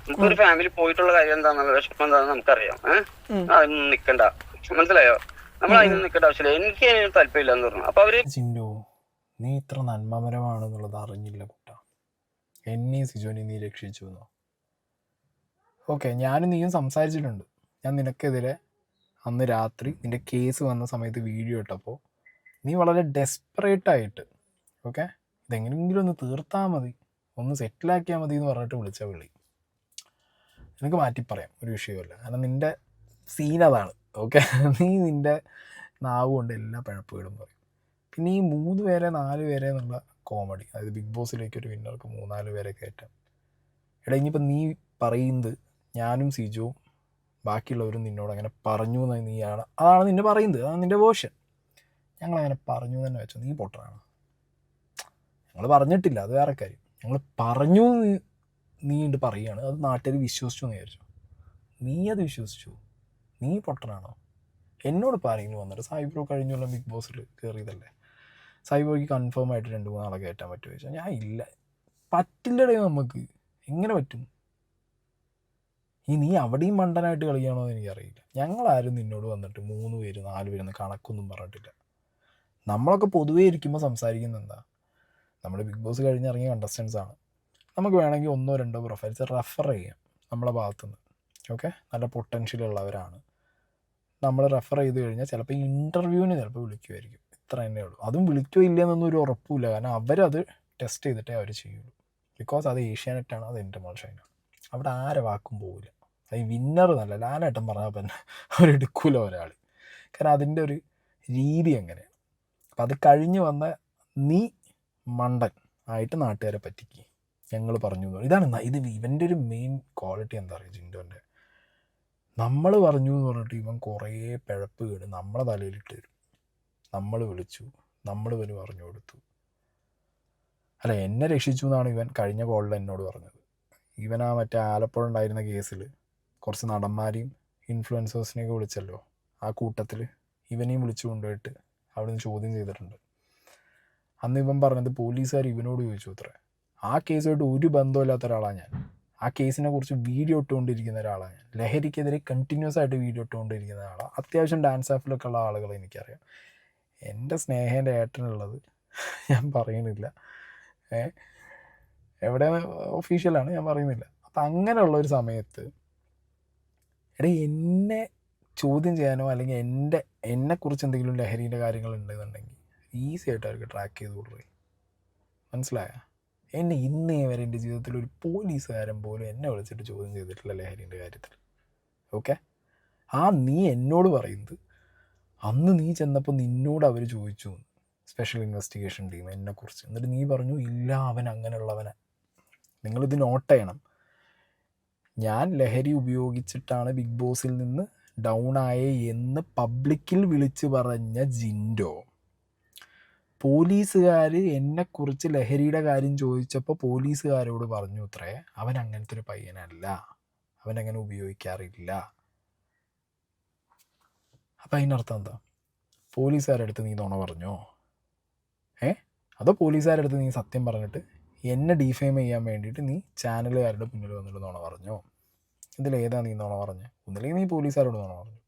നമുക്കൊരു ഫാമിലി പോയിട്ടുള്ള കാര്യം എന്താണെന്നുള്ള വിഷമം എന്താണെന്ന് നമുക്കറിയാം. അതിനൊന്നും നിക്കണ്ട, മനസ്സിലായോ? നമ്മൾ അതിനൊന്നും നിൽക്കേണ്ട ആവശ്യമില്ല, എനിക്ക് അതിന് താല്പര്യമില്ല എന്ന് പറഞ്ഞു. അപ്പൊ അവര് ജിൻഡോ, നീ ഇത്ര നന്മമരമാണെന്നുള്ളത് അറിഞ്ഞില്ല കുട്ടാ. എന്നെയും സിജോനെയും നീ രക്ഷിച്ചു എന്നോ? ഓക്കെ, ഞാനും നീയും സംസാരിച്ചിട്ടുണ്ട്. ഞാൻ നിനക്കെതിരെ അന്ന് രാത്രി നിന്റെ കേസ് വന്ന സമയത്ത് വീഡിയോ ഇട്ടപ്പോൾ നീ വളരെ ഡെസ്പറേറ്റായിട്ട് ഓക്കെ ഇതെങ്ങനെയെങ്കിലും ഒന്ന് തീർത്താൽ മതി, ഒന്ന് സെറ്റിലാക്കിയാൽ മതി എന്ന് പറഞ്ഞിട്ട് വിളിച്ച വിളി. എനിക്ക് മാറ്റി പറയാം, ഒരു വിഷയമില്ല, കാരണം നിൻ്റെ സീൻ അതാണ്. ഓക്കെ, നീ നിൻ്റെ നാവ് കൊണ്ട് എല്ലാ പിഴപ്പുകളും പറയും. പിന്നെ ഈ 3 പേരെ 4 പേരെ എന്നുള്ള കോമഡി, അതായത് ബിഗ് ബോസിലേക്ക് ഒരു വിന്നർക്ക് 3-4 പേരെ കയറ്റാം. എടാ ഇനിയിപ്പോൾ നീ പറയുന്നത് ഞാനും സിജോവും ബാക്കിയുള്ളവരും നിന്നോട് അങ്ങനെ പറഞ്ഞു എന്ന് നീയാണ്, അതാണ് നിന്നെ പറയുന്നത്, അതാണ് നിൻ്റെ വേർഷൻ. ഞങ്ങളങ്ങനെ പറഞ്ഞു തന്നെ വെച്ചോ, നീ പൊട്ടറാണ്. ഞങ്ങൾ പറഞ്ഞിട്ടില്ല, അത് വേറെ കാര്യം. ഞങ്ങൾ പറഞ്ഞു നീ ഉണ്ട് പറയുകയാണ്, അത് നാട്ടുകാർ വിശ്വസിച്ചു എന്ന് വിചാരിച്ചു. നീ അത് വിശ്വസിച്ചു, നീ പൊട്ടനാണോ? എന്നോട് ഇപ്പോൾ ആരെങ്കിലും വന്നിട്ട് സായിബ്രോ കഴിഞ്ഞുള്ള ബിഗ് ബോസിൽ കയറിയതല്ലേ, സായിബ്രോയ്ക്ക് കൺഫേം ആയിട്ട് 2-3 ആളെ കയറ്റാൻ പറ്റുമോ ചോദിച്ചാൽ ഞാൻ ഇല്ല, പറ്റില്ലടേ, നമുക്ക് എങ്ങനെ പറ്റും? നീ അവിടെയും മണ്ടനായിട്ട് കളിക്കുകയാണോ എന്ന് എനിക്കറിയില്ല. ഞങ്ങളാരും നിന്നോട് വന്നിട്ട് 3 പേര് 4 പേരെന്ന് കണക്കൊന്നും പറഞ്ഞിട്ടില്ല. നമ്മളൊക്കെ പൊതുവേ ഇരിക്കുമ്പോൾ സംസാരിക്കുന്നത് എന്താ, നമ്മൾ ബിഗ് ബോസ് കഴിഞ്ഞിറങ്ങിയ കണ്ടസ്റ്റൻസ് ആണ്, നമുക്ക് വേണമെങ്കിൽ 1-2 പ്രൊഫൈൽസ് റെഫർ ചെയ്യാം നമ്മളെ ഭാഗത്തുനിന്ന്. ഓക്കെ, നല്ല പൊട്ടൻഷ്യൽ ഉള്ളവരാണ്, നമ്മൾ റെഫർ ചെയ്ത് കഴിഞ്ഞാൽ ചിലപ്പോൾ ഇൻ്റർവ്യൂവിന് ചിലപ്പോൾ വിളിക്കുമായിരിക്കും, ഇത്ര തന്നെ ഉള്ളൂ. അതും വിളിക്കുമോ ഇല്ലയെന്നൊന്നും ഒരു ഉറപ്പില്ല, കാരണം അവരത് ടെസ്റ്റ് ചെയ്തിട്ടേ അവർ ചെയ്യുള്ളൂ. ബിക്കോസ് അത് ഏഷ്യാനെറ്റാണ്, അത് എൻ്റെ ഷൈനാണ്, അവിടെ ആരെ വാക്കും പോവില്ല. അത് വിന്നർ എന്നല്ല, ലാലേട്ടൻ പറഞ്ഞാൽ പിന്നെ അവരെടുക്കൂല ഒരാൾ, കാരണം അതിൻ്റെ ഒരു രീതി എങ്ങനെയാണ്. അപ്പം അത് കഴിഞ്ഞ് വന്ന നീ മണ്ടൻ ആയിട്ട് നാട്ടുകാരെ പറ്റിക്കുക. ഞങ്ങൾ പറഞ്ഞു എന്ന് പറയും. ഇതാണ് ഇത് ഇവൻ്റെ ഒരു മെയിൻ ക്വാളിറ്റി എന്താ പറയുക ജിൻഡോൻ്റെ. നമ്മൾ പറഞ്ഞു എന്ന് പറഞ്ഞിട്ട് ഇവൻ കുറേ പിഴപ്പ് കേട് നമ്മളെ തലയിലിട്ട് തരും. നമ്മൾ വിളിച്ചു, നമ്മൾ ഇവന് പറഞ്ഞു കൊടുത്തു. അല്ല, എന്നെ രക്ഷിച്ചു എന്നാണ് ഇവൻ കഴിഞ്ഞ കോളിൽ എന്നോട് പറഞ്ഞത്. ഇവൻ ആ മറ്റേ ആലപ്പുഴ ഉണ്ടായിരുന്ന കേസിൽ കുറച്ച് നടന്മാരെയും ഇൻഫ്ലുവൻസേഴ്സിനെയൊക്കെ വിളിച്ചല്ലോ, ആ കൂട്ടത്തിൽ ഇവനെയും വിളിച്ചു കൊണ്ടുപോയിട്ട് അവിടുന്ന് ചോദ്യം ചെയ്തിട്ടുണ്ട്. അന്ന് ഇവൻ പറഞ്ഞത് പോലീസുകാർ ഇവനോട് ചോദിച്ചു അത്രേ. ആ കേസുമായിട്ട് ഒരു ബന്ധമില്ലാത്ത ഒരാളാണ് ഞാൻ. ആ കേസിനെ കുറിച്ച് വീഡിയോ ഇട്ടുകൊണ്ടിരിക്കുന്ന ഒരാളാണ് ഞാൻ. ലഹരിക്കെതിരെ കണ്ടിന്യൂസ് ആയിട്ട് വീഡിയോ ഇട്ടുകൊണ്ടിരിക്കുന്ന ഒരാളാണ്. അത്യാവശ്യം ഡാൻസ് ആപ്പിലൊക്കെ ഉള്ള ആളുകളെ എനിക്കറിയാം. എൻ്റെ സ്നേഹേൻ്റെ ഏട്ടനുള്ളത് ഞാൻ പറയുന്നില്ല, എവിടെ ഒഫീഷ്യലാണ്, ഞാൻ പറയുന്നില്ല. അപ്പം അങ്ങനെയുള്ള ഒരു സമയത്ത് എന്നെ ചോദ്യം ചെയ്യാനോ അല്ലെങ്കിൽ എന്നെക്കുറിച്ച് എന്തെങ്കിലും ലഹരീൻ്റെ കാര്യങ്ങൾ ഉണ്ടെന്നുണ്ടെങ്കിൽ ഈസി ആയിട്ട് അവർക്ക് ട്രാക്ക് ചെയ്ത് കൊടുക്കും. മനസ്സിലായ? എന്നെ ഇന്നേ വരെ എൻ്റെ ജീവിതത്തിൽ ഒരു പോലീസുകാരൻ പോലും എന്നെ വിളിച്ചിട്ട് ചോദ്യം ചെയ്തിട്ടില്ല ലഹരീൻ്റെ കാര്യത്തിൽ. ഓക്കെ, നീ എന്നോട് പറയുന്നത് അന്ന് നീ ചെന്നപ്പോൾ നിന്നോട് അവർ ചോദിച്ചു സ്പെഷ്യൽ ഇൻവെസ്റ്റിഗേഷൻ ടീം എന്നെക്കുറിച്ച്, എന്നിട്ട് നീ പറഞ്ഞു ഇല്ല അവൻ അങ്ങനെയുള്ളവനെ. നിങ്ങളിത് നോട്ട് ചെയ്യണം. ഞാൻ ലഹരി ഉപയോഗിച്ചിട്ടാണ് ബിഗ് ബോസിൽ നിന്ന് ഡൗൺ ആയേ എന്ന് പബ്ലിക്കിൽ വിളിച്ച് പറഞ്ഞ ജിൻഡോ, പോലീസുകാർ എന്നെക്കുറിച്ച് ലഹരിയുടെ കാര്യം ചോദിച്ചപ്പോൾ പോലീസുകാരോട് പറഞ്ഞു അത്രേ അവൻ അങ്ങനത്തെ ഒരു പയ്യനല്ല, അവനങ്ങനെ ഉപയോഗിക്കാറില്ല. അപ്പം അതിനർത്ഥം എന്താ? പോലീസുകാരുടെ അടുത്ത് നീ നുണ പറഞ്ഞോ? അതോ പോലീസുകാരുടെ അടുത്ത് നീ സത്യം പറഞ്ഞിട്ട് എന്നെ ഡീഫെയിം ചെയ്യാൻ വേണ്ടിയിട്ട് നീ ചാനലുകാരുടെ മുന്നിൽ വന്നിട്ട് നുണ പറഞ്ഞോ? ഇതിലേതാ നീ നുണ പറഞ്ഞ്? ഒന്നില്ലെങ്കിൽ നീ പോലീസുകാരോട് നുണ പറഞ്ഞു,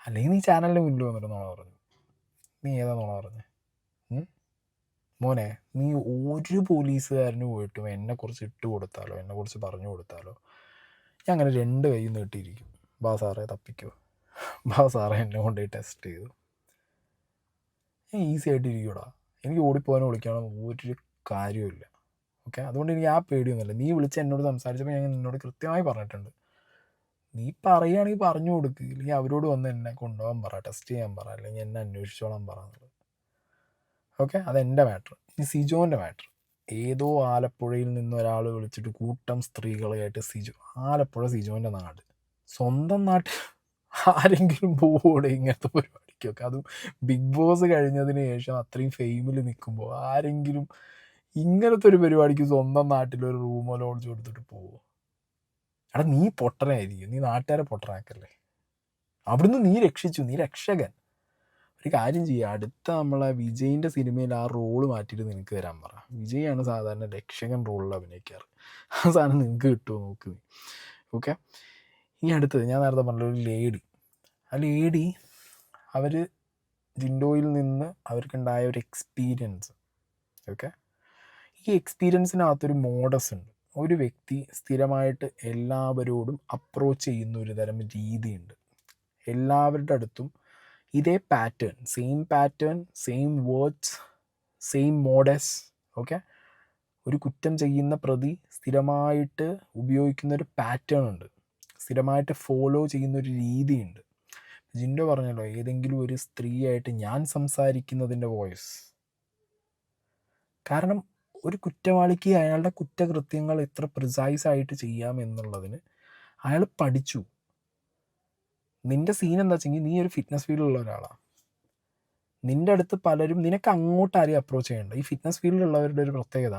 അല്ലെങ്കിൽ നീ ചാനലിൻ്റെ മുന്നിൽ വന്നിട്ട് നുണ പറഞ്ഞു. നീ ഏതാ നുണ പറഞ്ഞ്? മോനെ, നീ ഒരു പോലീസുകാരന് പോയിട്ടും എന്നെക്കുറിച്ച് ഇട്ട് കൊടുത്താലോ എന്നെക്കുറിച്ച് പറഞ്ഞു കൊടുത്താലോ ഞാൻ അങ്ങനെ 2 കൈ നീട്ടിയിരിക്കും. ബാ സാറേ തപ്പിക്കോ, ബാ സാറേ എന്നെ കൊണ്ടുപോയി ടെസ്റ്റ് ചെയ്തു. ഞാൻ ഈസി ആയിട്ടിരിക്കൂടാ. എനിക്ക് ഓടിപ്പോകാനോ വിളിക്കാനോ ഒരു കാര്യമില്ല. ഓക്കെ, അതുകൊണ്ട് എനിക്ക് ആ പേടിയൊന്നുമില്ല. നീ വിളിച്ച് എന്നോട് സംസാരിച്ചപ്പോൾ ഞാൻ നിന്നോട് കൃത്യമായി പറഞ്ഞിട്ടുണ്ട്, നീ പറയുകയാണെങ്കിൽ പറഞ്ഞു കൊടുക്ക്, ഇല്ലെങ്കിൽ അവരോട് വന്ന് എന്നെ കൊണ്ടുപോകാൻ പറ, ടെസ്റ്റ് ചെയ്യാൻ പറ, അല്ലെങ്കിൽ എന്നെ അന്വേഷിച്ചോളാൻ പറയുന്നത്. ഓക്കെ, അതെൻ്റെ മാറ്റർ. ഇനി സിജോൻ്റെ മാറ്റർ. ഏതോ ആലപ്പുഴയിൽ നിന്ന് ഒരാൾ വിളിച്ചിട്ട് കൂട്ടം സ്ത്രീകളായിട്ട് ആലപ്പുഴ സിജോൻ്റെ നാട്, സ്വന്തം നാട്ടിൽ ആരെങ്കിലും പോവുകയുടെ ഇങ്ങനത്തെ പരിപാടിക്കൊക്കെ, അതും ബിഗ് ബോസ് കഴിഞ്ഞതിന് ശേഷം അത്രയും ഫെയിമിൽ നിൽക്കുമ്പോൾ ആരെങ്കിലും ഇങ്ങനത്തെ ഒരു പരിപാടിക്ക് സ്വന്തം നാട്ടിലൊരു റൂമോ ലോഡ്ജ് കൊടുത്തിട്ട് പോവുമോ? നീ പൊട്ടനായിരിക്കും, നീ നാട്ടുകാരെ പൊട്ടനാക്കല്ലേ. അവിടുന്ന് നീ രക്ഷിച്ചു, നീ രക്ഷകൻ. ഒരു കാര്യം ചെയ്യുക, അടുത്ത നമ്മളെ വിജയിൻ്റെ സിനിമയിൽ ആ റോള് മാറ്റിയിട്ട് നിനക്ക് തരാൻ പറ. വിജയാണ് സാധാരണ രക്ഷകൻ റോളിൽ അഭിനയിക്കാറ്. ആ സാധനം നിനക്ക് കിട്ടുമോ നോക്ക് നീ. ഓക്കെ, ഇനി അടുത്തത് ഞാൻ നേരത്തെ പറഞ്ഞ ഒരു ലേഡി. ആ ലേഡി അവർ ജിൻഡോയിൽ നിന്ന് അവർക്കുണ്ടായ ഒരു എക്സ്പീരിയൻസ്. ഓക്കെ, ഈ എക്സ്പീരിയൻസിനകത്തൊരു മോഡസ് ഉണ്ട്. ഒരു വ്യക്തി സ്ഥിരമായിട്ട് എല്ലാവരോടും അപ്രോച്ച് ചെയ്യുന്ന ഒരു തരം രീതിയുണ്ട്. എല്ലാവരുടെ അടുത്തും ഇതേ pattern, same words, same modus. Okay, ഒരു കുറ്റം ചെയ്യുന്ന പ്രതി സ്ഥിരമായിട്ട് ഉപയോഗിക്കുന്നൊരു പാറ്റേൺ ഉണ്ട്, സ്ഥിരമായിട്ട് ഫോളോ ചെയ്യുന്നൊരു രീതിയുണ്ട്. ജിൻഡോ പറഞ്ഞല്ലോ, ഏതെങ്കിലും ഒരു സ്ത്രീയായിട്ട് ഞാൻ സംസാരിക്കുന്നതിൻ്റെ വോയിസ്. കാരണം ഒരു കുറ്റവാളിക്ക് അയാളുടെ കുറ്റകൃത്യങ്ങൾ എത്ര പ്രിസൈസ് ആയിട്ട് ചെയ്യാം എന്നുള്ളതിന് അയാൾ പഠിച്ചു. നിൻ്റെ സീൻ എന്താ വെച്ചെങ്കിൽ, നീ ഒരു ഫിറ്റ്നസ് ഫീൽഡിലുള്ള ഒരാളാണ്. നിൻ്റെ അടുത്ത് പലരും, നിനക്ക് അങ്ങോട്ട് ആരെയും അപ്രോച്ച് ചെയ്യണ്ട. ഈ ഫിറ്റ്നസ് ഫീൽഡിലുള്ളവരുടെ ഒരു പ്രത്യേകത,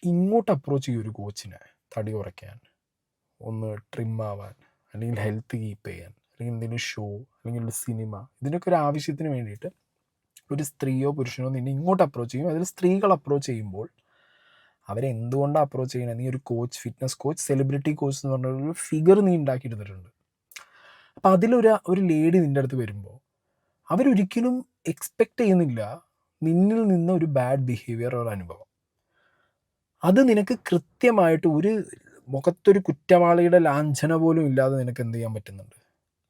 ഇങ്ങോട്ട് അപ്രോച്ച് ചെയ്യും ഒരു കോച്ചിനെ, തടി കുറയ്ക്കാൻ, ഒന്ന് ട്രിം ആവാൻ, അല്ലെങ്കിൽ ഹെൽത്ത് കീപ്പ് ചെയ്യാൻ, അല്ലെങ്കിൽ എന്തെങ്കിലും ഷോ, അല്ലെങ്കിൽ ഒരു സിനിമ, ഇതിനൊക്കെ ഒരു ആവശ്യത്തിന് വേണ്ടിയിട്ട് ഒരു സ്ത്രീയോ പുരുഷനോ നിന്നെ ഇങ്ങോട്ട് അപ്രോച്ച് ചെയ്യും. അതിൽ സ്ത്രീകൾ അപ്രോച്ച് ചെയ്യുമ്പോൾ അവരെന്തുകൊണ്ടാണ് അപ്രോച്ച് ചെയ്യണത്? നീ ഒരു coach, fitness coach, celebrity coach എന്ന് പറഞ്ഞൊരു ഫിഗർ നീ ഉണ്ടാക്കിയെടുത്തിട്ടുണ്ട്. അപ്പം ഒരു ലേഡി നിൻ്റെ അടുത്ത് വരുമ്പോൾ അവരൊരിക്കലും എക്സ്പെക്റ്റ് ചെയ്യുന്നില്ല നിന്നിൽ നിന്ന് ഒരു ബാഡ് ബിഹേവിയർ ഒരു അനുഭവം. അത് നിനക്ക് കൃത്യമായിട്ട് ഒരു മുഖത്തൊരു കുറ്റവാളിയുടെ ലാഞ്ചന പോലും ഇല്ലാതെ നിനക്ക് എന്ത് ചെയ്യാൻ പറ്റുന്നുണ്ട്?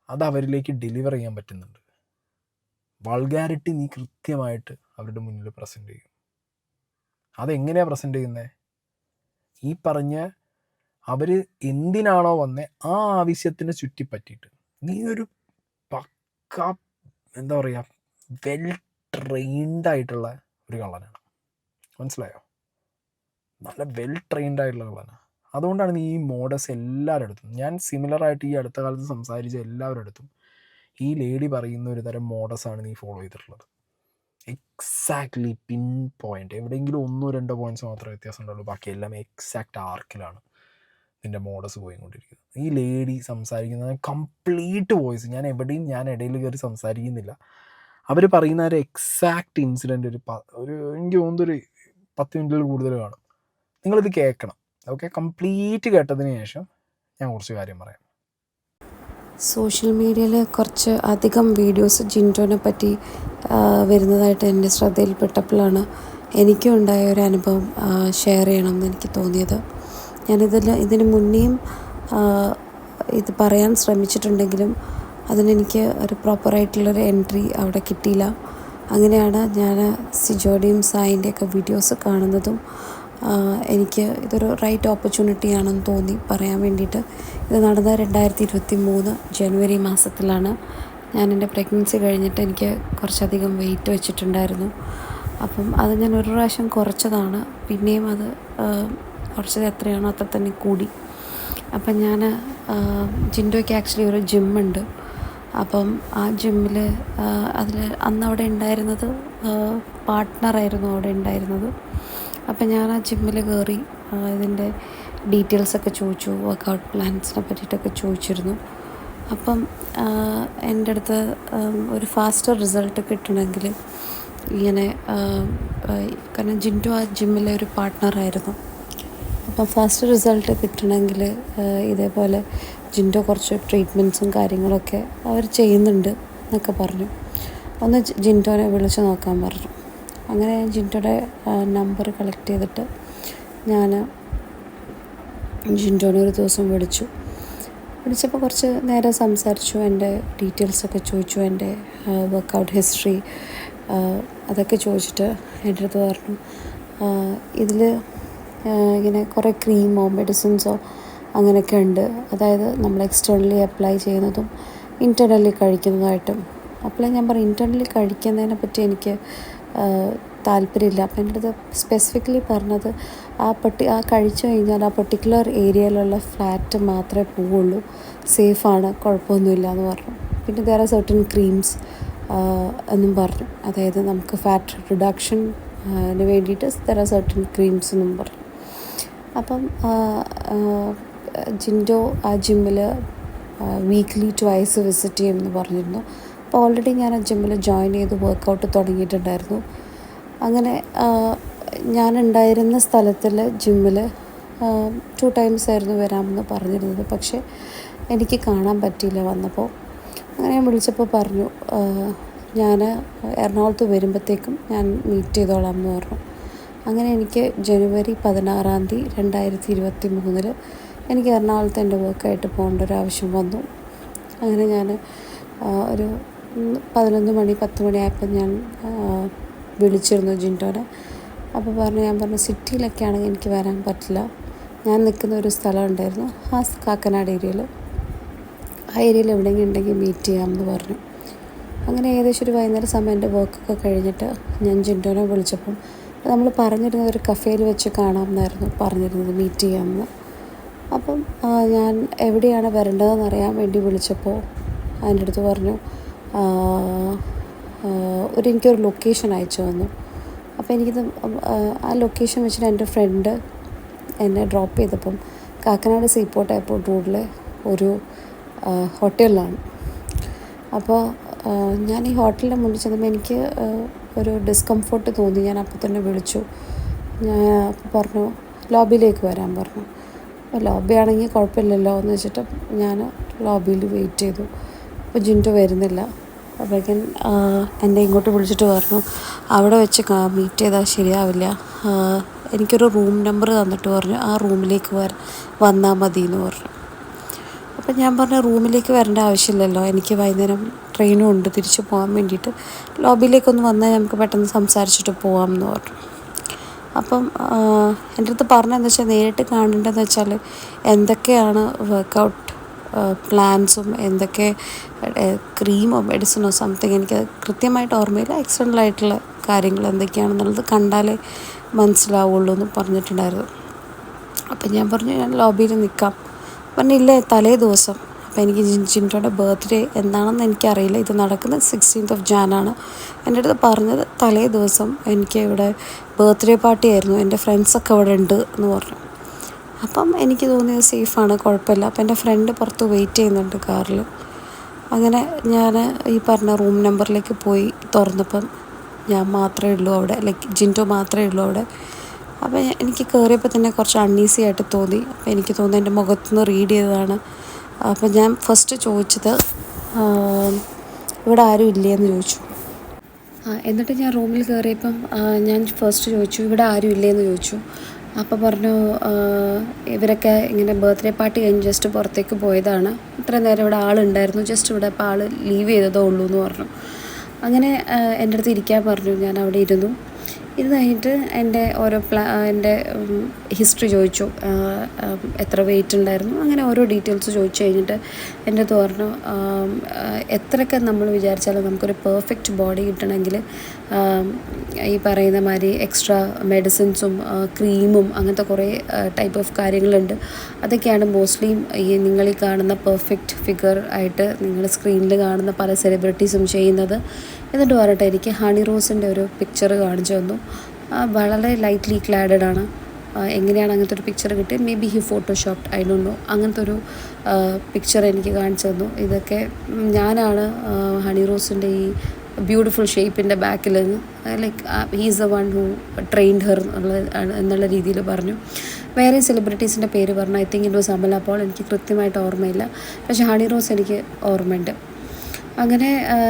അത് അവരിലേക്ക് ഡെലിവർ ചെയ്യാൻ പറ്റുന്നുണ്ട്. വൾഗാരിറ്റി നീ കൃത്യമായിട്ട് അവരുടെ മുന്നിൽ പ്രസൻറ്റ് ചെയ്യും. അതെങ്ങനെയാണ് പ്രസൻറ്റ് ചെയ്യുന്നത്? ഈ പറഞ്ഞ അവർ എന്തിനാണോ വന്നേ ആ ആവശ്യത്തിനെ ചുറ്റിപ്പറ്റിയിട്ട് നീ ഒരു പക്ക എന്താ പറയുക, വെൽ ട്രെയിൻഡ് ആയിട്ടുള്ള ഒരു കള്ളനാണ്. മനസ്സിലായോ? നല്ല വെൽ ട്രെയിൻഡ് ആയിട്ടുള്ള കള്ളനാണ്. അതുകൊണ്ടാണ് ഈ മോഡസ് എല്ലാവരുടെ അടുത്തും, ഞാൻ സിമിലറായിട്ട് ഈ അടുത്ത കാലത്ത് സംസാരിച്ച എല്ലാവരുടെ അടുത്തും ഈ ലേഡി പറയുന്ന ഒരു തരം മോഡസാണ് നീ ഫോളോ ചെയ്തിട്ടുള്ളത്. എക്സാക്ട്ലി പിൻ പോയിൻ്റ്, എവിടെയെങ്കിലും 1-2 പോയിൻറ്റ്സ് മാത്രമേ വ്യത്യാസം ഉണ്ടാവുള്ളൂ, ബാക്കിയെല്ലാം എക്സാക്റ്റ് ആർക്കിലാണ് നിൻ്റെ മോഡസ് പോയിക്കൊണ്ടിരിക്കുന്നത്. ഈ ലേഡി സംസാരിക്കുന്നത് കംപ്ലീറ്റ് വോയിസ്, ഞാൻ ഇടയിൽ കയറി സംസാരിക്കുന്നില്ല, അവർ പറയുന്ന ഒരു എക്സാക്റ്റ് ഇൻസിഡൻറ്റ് ഒരു എനിക്ക് തോന്നുന്നൊരു 10 മിനിറ്റിൽ കൂടുതൽ കാണും. നിങ്ങളിത് കേൾക്കണം. ഓക്കെ, കംപ്ലീറ്റ് കേട്ടതിന് ശേഷം ഞാൻ കുറച്ച് കാര്യം പറയാം. സോഷ്യൽ മീഡിയയിൽ കുറച്ച് അധികം വീഡിയോസ് ജിൻറ്റോനെ പറ്റി വരുന്നതായിട്ട് എൻ്റെ ശ്രദ്ധയിൽപ്പെട്ടപ്പോഴാണ് എനിക്കും ഉണ്ടായ ഒരു അനുഭവം ഷെയർ ചെയ്യണമെന്ന് എനിക്ക് തോന്നിയത്. ഇതിന് മുന്നേയും ഇത് പറയാൻ ശ്രമിച്ചിട്ടുണ്ടെങ്കിലും അതിനെനിക്ക് ഒരു പ്രോപ്പറായിട്ടുള്ളൊരു എൻട്രി അവിടെ കിട്ടിയില്ല. അങ്ങനെയാണ് ഞാൻ സിജോയുടെയും സായിൻ്റെയൊക്കെ വീഡിയോസ് കാണുന്നതും എനിക്ക് ഇതൊരു റൈറ്റ് ഓപ്പർച്യൂണിറ്റിയാണെന്ന് തോന്നി പറയാൻ വേണ്ടിയിട്ട്. ഇത് നടന്നത് 2023 ജനുവരി മാസത്തിലാണ്. ഞാൻ എൻ്റെ പ്രഗ്നൻസി കഴിഞ്ഞിട്ട് എനിക്ക് കുറച്ചധികം വെയിറ്റ് വെച്ചിട്ടുണ്ടായിരുന്നു. അപ്പം അത് ഞാൻ ഒരു പ്രാവശ്യം കുറച്ചതാണ്, പിന്നെയും അത് കുറച്ചത് എത്രയാണോ അത്ര തന്നെ കൂടി. അപ്പം ഞാൻ ജിൻഡോയ്ക്ക് ആക്ച്വലി ഒരു ജിമ്മുണ്ട്. അപ്പം ആ ജിമ്മിൽ അന്ന് അവിടെ ഉണ്ടായിരുന്നത് പാർട്ട്ണറായിരുന്നു അവിടെ ഉണ്ടായിരുന്നത്. അപ്പം ഞാൻ ആ ജിമ്മിൽ കയറി ഇതിൻ്റെ ഡീറ്റെയിൽസൊക്കെ ചോദിച്ചു, വർക്കൗട്ട് പ്ലാൻസിനെ പറ്റിയിട്ടൊക്കെ ചോദിച്ചിരുന്നു. അപ്പം എൻ്റെ അടുത്ത് ഒരു ഫാസ്റ്റർ റിസൾട്ട് കിട്ടണമെങ്കിൽ ഇങ്ങനെ, കാരണം ജിൻഡോ ആ ജിമ്മിലെ ഒരു പാർട്ട്ണറായിരുന്നു. അപ്പം ഫാസ്റ്റ് റിസൾട്ട് കിട്ടണമെങ്കിൽ ഇതേപോലെ ജിൻഡോ കുറച്ച് ട്രീറ്റ്മെൻറ്റ്സും കാര്യങ്ങളൊക്കെ അവർ ചെയ്യുന്നുണ്ട് എന്നൊക്കെ പറഞ്ഞു. ഒന്ന് ജിൻഡോനെ വിളിച്ച് നോക്കാൻ പറഞ്ഞു. അങ്ങനെ ജിൻഡോയുടെ നമ്പർ കളക്ട് ചെയ്തിട്ട് ഞാൻ ജിൻഡോനെ ഒരു ദിവസം വിളിച്ചപ്പോൾ കുറച്ച് നേരം സംസാരിച്ചു. എൻ്റെ ഡീറ്റെയിൽസൊക്കെ ചോദിച്ചു, എൻ്റെ വർക്കൗട്ട് ഹിസ്റ്ററി അതൊക്കെ ചോദിച്ചിട്ട് എൻ്റെ അടുത്ത് പറഞ്ഞു, ഇതിൽ ഇങ്ങനെ കുറേ ക്രീമോ മെഡിസിൻസോ അങ്ങനെയൊക്കെ ഉണ്ട്, അതായത് നമ്മൾ എക്സ്റ്റേണലി അപ്ലൈ ചെയ്യുന്നതും ഇൻറ്റേർണലി കഴിക്കുന്നതായിട്ടും. അപ്പോൾ ഞാൻ പറഞ്ഞു ഇൻറ്റേർണലി കഴിക്കുന്നതിനെ പറ്റി എനിക്ക് താല്പര്യമില്ല. അപ്പം എൻ്റെ അടുത്ത് സ്പെസിഫിക്കലി പറഞ്ഞത് ആ കഴിച്ചു കഴിഞ്ഞാൽ ആ പെർട്ടിക്കുലർ ഏരിയയിലുള്ള ഫ്ലാറ്റ് മാത്രമേ പോവുള്ളൂ, സേഫാണ്, കുഴപ്പമൊന്നുമില്ല എന്ന് പറഞ്ഞു. പിന്നെ വേറെ സർട്ടൻ ക്രീംസ് എന്നും പറഞ്ഞു, അതായത് നമുക്ക് ഫാറ്റ് റിഡക്ഷന് വേണ്ടിയിട്ട് വേറെ സർട്ടൻ ക്രീംസ് എന്നും പറഞ്ഞു. അപ്പം ജിൻഡോ ആ ജിമ്മിൽ വീക്ക്ലി 2 വിസിറ്റ് ചെയ്യുമെന്ന് പറഞ്ഞിരുന്നു. അപ്പോൾ ഓൾറെഡി ഞാൻ ആ ജിമ്മിൽ ജോയിൻ ചെയ്ത് വർക്കൗട്ട് തുടങ്ങിയിട്ടുണ്ടായിരുന്നു. അങ്ങനെ ഞാനുണ്ടായിരുന്ന സ്ഥലത്തിൽ ജിമ്മിൽ 2 times ആയിരുന്നു വരാമെന്ന് പറഞ്ഞിരുന്നത്. പക്ഷേ എനിക്ക് കാണാൻ പറ്റിയില്ല വന്നപ്പോൾ. അങ്ങനെ ഞാൻ വിളിച്ചപ്പോൾ പറഞ്ഞു, ഞാൻ എറണാകുളത്ത് വരുമ്പോഴത്തേക്കും ഞാൻ മീറ്റ് ചെയ്തോളാം എന്ന് പറഞ്ഞു. അങ്ങനെ എനിക്ക് ജനുവരി 16 2023 എനിക്ക് എറണാകുളത്ത് എൻ്റെ വർക്കായിട്ട് പോകേണ്ട ഒരു ആവശ്യം വന്നു. അങ്ങനെ ഞാൻ ഒരു 11 മണി 10 മണിയായപ്പോൾ ഞാൻ വിളിച്ചിരുന്നു ജിൻഡോനെ. അപ്പോൾ ഞാൻ പറഞ്ഞു സിറ്റിയിലൊക്കെ ആണെങ്കിൽ എനിക്ക് വരാൻ പറ്റില്ല, ഞാൻ നിൽക്കുന്ന ഒരു സ്ഥലം ഉണ്ടായിരുന്നു ആ കാക്കനാട് ഏരിയയിൽ, ആ ഏരിയയിൽ എവിടെയെങ്കിലും ഉണ്ടെങ്കിൽ മീറ്റ് ചെയ്യാമെന്ന് പറഞ്ഞു. അങ്ങനെ ഏകദേശം ഒരു വൈകുന്നേരം സമയം എൻ്റെ വർക്കൊക്കെ കഴിഞ്ഞിട്ട് ഞാൻ ജിൻഡോനെ വിളിച്ചപ്പം നമ്മൾ പറഞ്ഞിരുന്നത് ഒരു കഫേയിൽ വെച്ച് കാണാമെന്നായിരുന്നു പറഞ്ഞിരുന്നത്, മീറ്റ് ചെയ്യാമെന്ന്. അപ്പം ഞാൻ എവിടെയാണ് വരേണ്ടതെന്ന് അറിയാൻ വേണ്ടി വിളിച്ചപ്പോൾ അതിൻ്റെ അടുത്ത് പറഞ്ഞു എനിക്കൊരു ലൊക്കേഷൻ അയച്ചു തന്നു. അപ്പോൾ എനിക്കിത് ആ ലൊക്കേഷൻ വെച്ചിട്ട് എൻ്റെ ഫ്രണ്ട് എന്നെ ഡ്രോപ്പ് ചെയ്തപ്പം കാക്കനാട് സീപോർട്ട് എയർപോർട്ട് റോഡിലെ ഒരു ഹോട്ടലിലാണ്. അപ്പോൾ ഞാൻ ഈ ഹോട്ടലിൻ്റെ മുന്നിൽ ചെന്നപ്പോൾ എനിക്ക് ഒരു ഡിസ്കംഫോർട്ട് തോന്നി. ഞാൻ അപ്പോൾ തന്നെ വിളിച്ചു. ഞാൻ പറഞ്ഞു ലോബിയിലേക്ക് വരാൻ പറഞ്ഞു. അപ്പോൾ ലോബി ആണെങ്കിൽ കുഴപ്പമില്ലല്ലോ എന്ന് വെച്ചിട്ട് ഞാൻ ലോബിയിൽ വെയിറ്റ് ചെയ്തു. അപ്പോൾ ജിൻഡോ വരുന്നില്ല. അപ്പോഴേക്കും എന്നെ ഇങ്ങോട്ട് വിളിച്ചിട്ട് പറഞ്ഞു അവിടെ വെച്ച് മീറ്റ് ചെയ്താൽ ശരിയാവില്ല, എനിക്കൊരു റൂം നമ്പർ തന്നിട്ട് പറഞ്ഞു ആ റൂമിലേക്ക് വന്നാൽ മതി എന്ന് പറഞ്ഞു. അപ്പം ഞാൻ പറഞ്ഞു റൂമിലേക്ക് വരേണ്ട ആവശ്യമില്ലല്ലോ, എനിക്ക് വൈകുന്നേരം ട്രെയിനും ഉണ്ട് തിരിച്ച് പോകാൻ വേണ്ടിയിട്ട്, ലോബിയിലേക്കൊന്ന് വന്നാൽ നമുക്ക് പെട്ടെന്ന് സംസാരിച്ചിട്ട് പോകാം എന്ന് പറഞ്ഞു. അപ്പം എൻ്റെ അടുത്ത് പറഞ്ഞതെന്ന് വെച്ചാൽ നേരിട്ട് കാണേണ്ടതെന്ന് വെച്ചാൽ എന്തൊക്കെയാണ് വർക്കൗട്ട് പ്ലാൻസും എന്തൊക്കെ ക്രീമോ മെഡിസിനോ സംതിങ് എനിക്ക് കൃത്യമായിട്ട് ഓർമ്മയില്ല. എക്സ്റ്റേണലായിട്ടുള്ള കാര്യങ്ങൾ എന്തൊക്കെയാണെന്നുള്ളത് കണ്ടാലേ മനസ്സിലാവുള്ളൂ എന്ന് പറഞ്ഞിട്ടുണ്ടായിരുന്നു. അപ്പം ഞാൻ പറഞ്ഞു ഞാൻ ലോബിയിൽ നിൽക്കാം. പറഞ്ഞില്ലേ തലേ ദിവസം. അപ്പോൾ എനിക്ക് ജിൻറ്റോയുടെ ബർത്ത്ഡേ എന്താണെന്ന് എനിക്കറിയില്ല. ഇത് നടക്കുന്നത് 16th January എൻ്റെ അടുത്ത് പറഞ്ഞത് തലേ ദിവസം എനിക്ക് ഇവിടെ ബർത്ത്ഡേ പാർട്ടി ആയിരുന്നു, എൻ്റെ ഫ്രണ്ട്സൊക്കെ ഇവിടെ ഉണ്ട് എന്ന് പറഞ്ഞു. അപ്പം എനിക്ക് തോന്നിയത് സേഫാണ്, കുഴപ്പമില്ല. അപ്പം എൻ്റെ ഫ്രണ്ട് പുറത്ത് വെയിറ്റ് ചെയ്യുന്നുണ്ട് കാറിൽ. അങ്ങനെ ഞാൻ ഈ പറഞ്ഞ റൂം നമ്പറിലേക്ക് പോയി തുറന്നപ്പം ഞാൻ മാത്രമേ ഉള്ളൂ അവിടെ, ലൈക്ക് ജിൻറ്റോ മാത്രമേ ഉള്ളൂ അവിടെ. അപ്പോൾ എനിക്ക് കയറിയപ്പോൾ തന്നെ കുറച്ച് അൺഈസി ആയിട്ട് തോന്നി. അപ്പോൾ എനിക്ക് തോന്നുന്നു എൻ്റെ മുഖത്തുനിന്ന് റീഡ് ചെയ്തതാണ്. അപ്പോൾ ഞാൻ ഫസ്റ്റ് ചോദിച്ചത് ഇവിടെ ആരും ഇല്ലേ എന്ന് ചോദിച്ചു. എന്നിട്ട് ഞാൻ റൂമിൽ കയറിയപ്പം ഞാൻ ഫസ്റ്റ് ചോദിച്ചു ഇവിടെ ആരും ഇല്ലേന്ന് ചോദിച്ചു. അപ്പോൾ പറഞ്ഞു ഇവരൊക്കെ ഇങ്ങനെ ബർത്ത്ഡേ പാർട്ടി കഴിഞ്ഞ് ജസ്റ്റ് പുറത്തേക്ക് പോയതാണ്, ഇത്രയും നേരം ഇവിടെ ആളുണ്ടായിരുന്നു, ജസ്റ്റ് ഇവിടെ ഇപ്പോൾ ആൾ ലീവ് ചെയ്തതേ ഉള്ളൂ എന്ന് പറഞ്ഞു. അങ്ങനെ എൻ്റെ അടുത്ത് ഇരിക്കാൻ പറഞ്ഞു. ഞാൻ അവിടെ ഇരുന്നു. ഇത് കഴിഞ്ഞിട്ട് എൻ്റെ എൻ്റെ ഹിസ്റ്ററി ചോദിച്ചു, എത്ര വെയിറ്റ് ഉണ്ടായിരുന്നു, അങ്ങനെ ഓരോ ഡീറ്റെയിൽസ് ചോദിച്ചു കഴിഞ്ഞിട്ട് എൻ്റെ അടുത്ത് പറഞ്ഞു എത്രയൊക്കെ നമ്മൾ വിചാരിച്ചാലും നമുക്കൊരു പെർഫെക്റ്റ് ബോഡി കിട്ടണമെങ്കിൽ ഈ പറയുന്ന മാതിരി എക്സ്ട്രാ മെഡിസിൻസും ക്രീമും അങ്ങനത്തെ കുറേ ടൈപ്പ് ഓഫ് കാര്യങ്ങളുണ്ട്. അതൊക്കെയാണ് മോസ്റ്റ്ലി ഈ നിങ്ങളീ കാണുന്ന പെർഫെക്റ്റ് ഫിഗർ ആയിട്ട് നിങ്ങൾ സ്ക്രീനിൽ കാണുന്ന പല സെലിബ്രിറ്റീസും ചെയ്യുന്നത്. എന്നിട്ട് പറഞ്ഞിട്ട് എനിക്ക് ഹണി റോസിൻ്റെ ഒരു പിക്ചർ കാണിച്ചു തന്നു. വളരെ ലൈറ്റ്ലി ക്ലാഡഡ് ആണ്. എങ്ങനെയാണ് അങ്ങനത്തെ ഒരു പിക്ചർ കിട്ടിയത്? Maybe he photoshopped, I don't know. അങ്ങനത്തെ ഒരു പിക്ചർ എനിക്ക് കാണിച്ചു തന്നു. ഇതൊക്കെ ഞാനാണ് ഹണി റോസിൻ്റെ ഈ ബ്യൂട്ടിഫുൾ ഷേപ്പിൻ്റെ ബാക്കിൽ നിന്ന്, like he's the one who trained her എന്നുള്ള രീതിയിൽ പറഞ്ഞു. വേറെ സെലിബ്രിറ്റീസിൻ്റെ പേര് പറഞ്ഞു. I think it was Amala Paul. എനിക്ക് കൃത്യമായിട്ട് ഓർമ്മയില്ല, പക്ഷേ ഹണി റോസ് എനിക്ക് ഓർമ്മയുണ്ട്. അങ്ങനെ